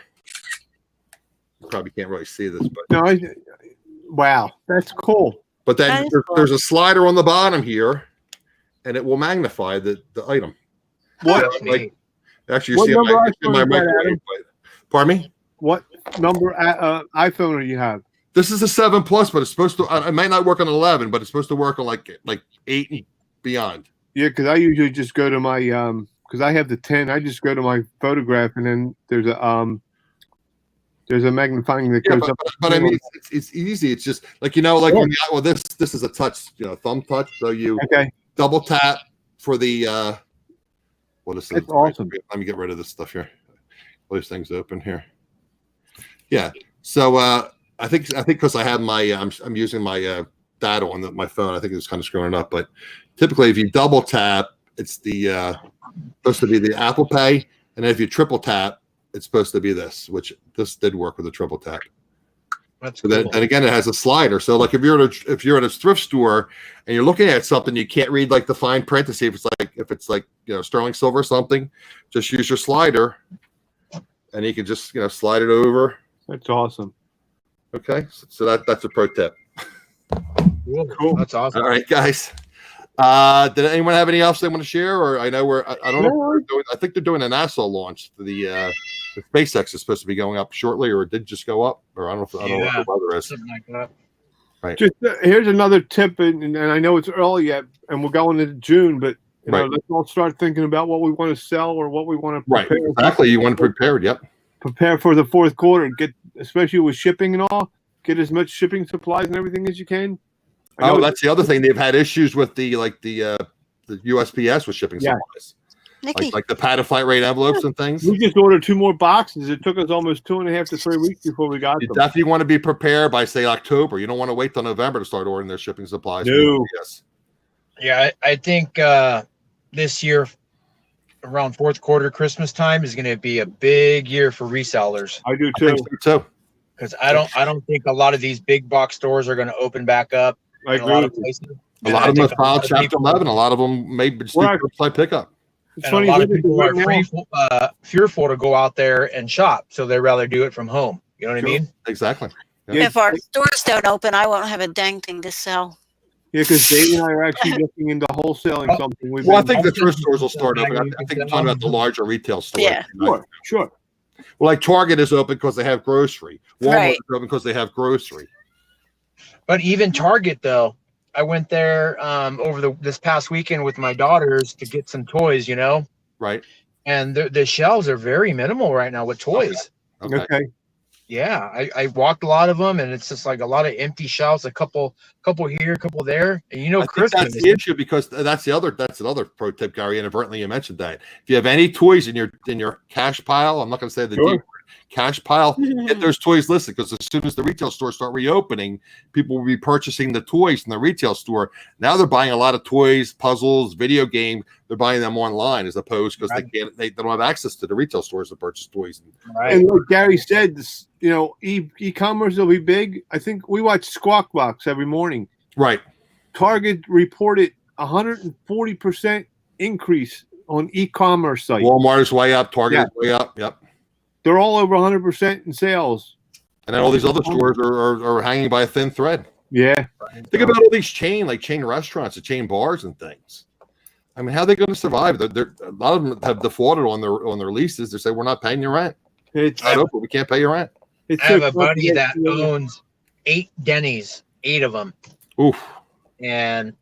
You probably can't really see this, but No, wow, that's cool. but then That is cool. there's a slider on the bottom here, and it will magnify the item. What Like, actually, you What see number in iPhone my is that, microwave. Adam? But, pardon me? what number iPhone do you have? This is a 7 Plus, but it's supposed to. It might not work on 11, but it's supposed to work on like 8 and beyond. Yeah, because I usually just go to my because I have the 10. I just go to my photograph, and then there's a magnifying that goes up. But I mean, it's easy. It's just like when this is a touch, thumb touch. So you double tap for the what is it? That's awesome. Let me get rid of this stuff here. All these things open here. Yeah. So I think because I have my I'm using my data on my phone. I think it's kind of screwing it up. But typically, if you double tap, it's the supposed to be the Apple Pay, and then if you triple tap, it's supposed to be this. Which this did work with a triple tap. That's so cool. And again, it has a slider. So like if you're at a thrift store and you're looking at something, you can't read like the fine print to see if it's like sterling silver or something. Just use your slider, and you can just slide it over. That's awesome. Okay, so that's a pro tip. Cool. That's awesome. All right, guys. Did anyone have any else they want to share? Or I know I don't know. I think they're doing a NASA launch. The SpaceX is supposed to be going up shortly, or it did just go up, or I don't know what the weather is. Something like that. Right. Just here's another tip, and I know it's early yet, and we're going into June, but let's all start thinking about what we want to sell or what we want to prepare. Right. Exactly. You want to prepare. Yep. Prepare for the fourth quarter. Especially with shipping and all, get as much shipping supplies and everything as you can. Oh, that's the other thing. They've had issues with the USPS with shipping supplies. Like the padded flight rate envelopes and things. We just ordered 2 more boxes. It took us almost 2.5 to 3 weeks before we got them. You definitely want to be prepared by, say, October. You don't want to wait till November to start ordering their shipping supplies. No. Yes. Yeah, I think this year, around fourth quarter, Christmas time, is going to be a big year for resellers. I do too. Because I don't think a lot of these big box stores are going to open back up. I agree. A lot of them have filed Chapter 11. A lot of them may just do curbside pickup. And a lot of people are fearful to go out there and shop, so they rather do it from home. You know what I mean? Exactly. Yeah. If our stores don't open, I won't have a dang thing to sell. Yeah, because Dave and I are actually looking into wholesaling something. Well, I think the thrift stores will start open. I think you're talking about the larger retail stores. Yeah. Sure. Well, like Target is open because they have grocery. Walmart is open because they have grocery. But even Target, though, I went there over this past weekend with my daughters to get some toys, Right. And the shelves are very minimal right now with toys. Okay. Yeah, I walked a lot of them, and it's just like a lot of empty shelves, a couple here, a couple there. And Christmas, that's the issue, because that's another pro tip, Gary. Inadvertently, you mentioned that if you have any toys in your cash pile, I'm not going to say the deep word, cash pile, get those toys listed, because as soon as the retail stores start reopening, people will be purchasing the toys from the retail store. Now they're buying a lot of toys, puzzles, video games. They're buying them online as opposed because they don't have access to the retail stores to purchase toys. And like Gary said, e-commerce will be big. I think we watch Squawk Box every morning. Right. Target reported 140% increase on e-commerce sites. Walmart is way up. Target is way up. Yep. They're all over 100% in sales. And then all these other stores are hanging by a thin thread. Yeah. Think about all these chain restaurants and chain bars and things. I mean, how are they going to survive? A lot of them have defaulted on their leases. They say, we're not paying your rent. It's not open. We can't pay your rent. I have a buddy that owns 8 Denny's, 8 of them. Oof. And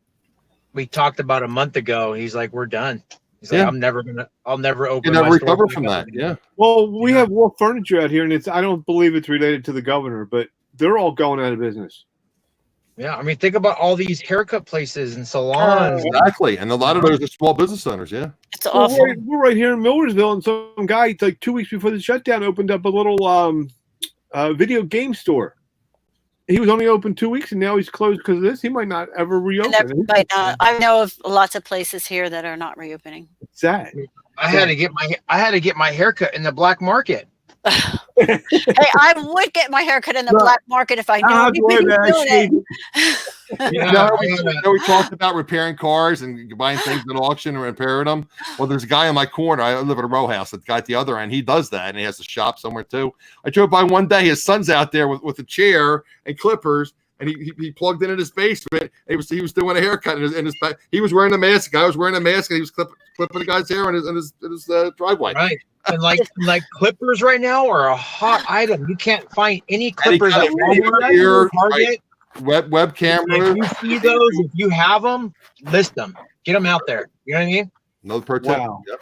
we talked about a month ago. He's like, we're done. He's like, I'll never open. You never recover from that. Yeah. Well, we have Wolf Furniture out here, and I don't believe it's related to the governor, but they're all going out of business. Yeah, I mean, think about all these haircut places and salons. Exactly, and a lot of those are small business owners. Yeah, it's awful. We're right here in Millersville, and some guy, like 2 weeks before the shutdown, opened up a little video game store. He was only open 2 weeks, and now he's closed because of this. He might not ever reopen. I know of lots of places here that are not reopening. It's sad. I had to get my haircut in the black market. Hey, I would get my haircut in the black market if I knew doing it. We talked about repairing cars and buying things at auction and repairing them. Well, there's a guy in my corner. I live at a row house. The guy at the other end, he does that, and he has a shop somewhere too. I drove by one day. His son's out there with a chair and clippers, and he plugged in his basement. And he was doing a haircut in his back. He was wearing a mask. The guy was wearing a mask, and he was clipping the guy's hair in his driveway. Right. And like clippers right now are a hot item. You can't find any clippers at Walmart, Target. Web camera. If you see those, if you have them, list them. Get them out there. You know what I mean? Another pro tip. Wow. Yep.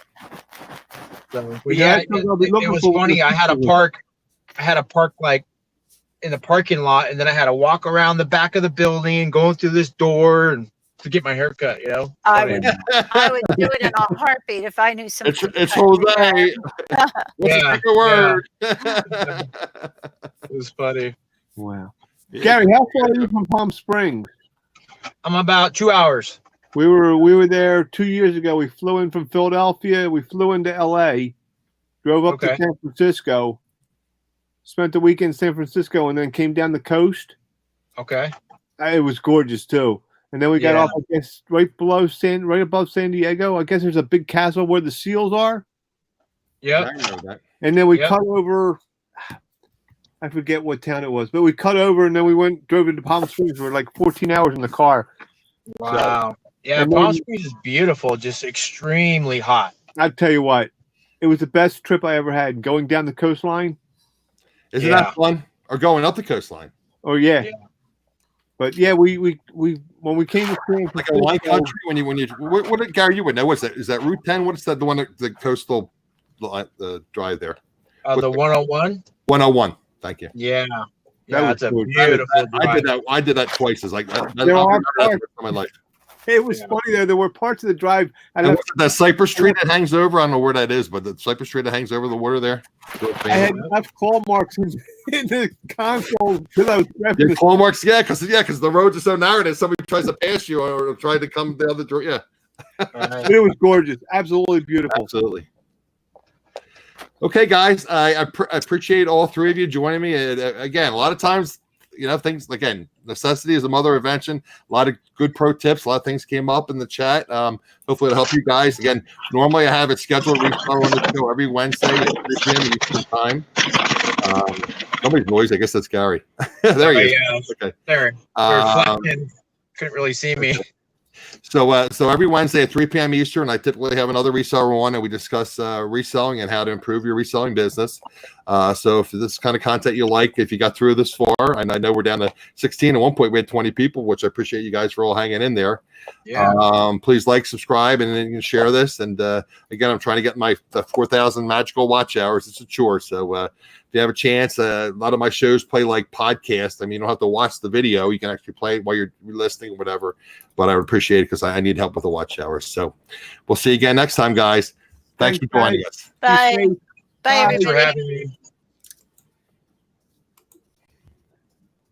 So, it was funny. I had a park like in the parking lot, and then I had to walk around the back of the building, going through this door and to get my hair cut, you know. I would do it in a heartbeat if I knew some. It's Jose. Yeah. Word. It was funny. Wow. Gary, how far are you from Palm Springs? I'm about 2 hours. We were there 2 years ago. We flew in from Philadelphia. We flew into LA, drove up to San Francisco, spent the weekend in San Francisco, and then came down the coast. Okay. It was gorgeous too. And then we got off, I guess, right above San Diego. I guess there's a big castle where the seals are. Yeah. And then we cut over. I forget what town it was, but we cut over and then we drove into Palm Springs. We were like 14 hours in the car. Wow. So, yeah, Palm Springs is beautiful, just extremely hot. I'll tell you what, it was the best trip I ever had. Going down the coastline. Isn't that fun? Or going up the coastline? Oh yeah. But yeah, we when we came to San like a wine country when you what did Gary you would know? What's that? Is that Route 10? What's that? The one the coastal drive there? The 101. 101. Thank you. Yeah. That's a beautiful drive. I did that twice. It's like there are parts of my life. It was funny though. There were parts of the drive. That Cypress Tree that hangs over. I don't know where that is, but the Cypress Tree that hangs over the water there. I had enough claw marks in the console because I was prepping. Claw marks, because the roads are so narrow that somebody tries to pass you or try to come down the door. Yeah. But it was gorgeous. Absolutely beautiful. Absolutely. Okay, guys, I appreciate all three of you joining me. Again, a lot of times, things, again, necessity is the mother of invention. A lot of good pro tips. A lot of things came up in the chat. Hopefully it'll help you guys. Again, normally I have it scheduled on the show every Wednesday at 3 p.m. Eastern time. Somebody's noise. I guess that's Gary. There he is. Yeah. Okay. There. Couldn't really see me. So every Wednesday at 3 p.m. Eastern, I typically have another reseller on, and we discuss reselling and how to improve your reselling business. So if this kind of content you like, if you got through this far, and I know we're down to 16, at one point we had 20 people, which I appreciate you guys for all hanging in there. Yeah. Please like, subscribe, and then you can share this. And again, I'm trying to get my 4,000 magical watch hours. It's a chore. So if you have a chance, a lot of my shows play like podcasts. I mean, you don't have to watch the video. You can actually play it while you're listening or whatever. But I would appreciate it because I need help with the watch hours. So we'll see you again next time, guys. Thanks for joining us. Bye. Bye, Thanks for everybody. having me.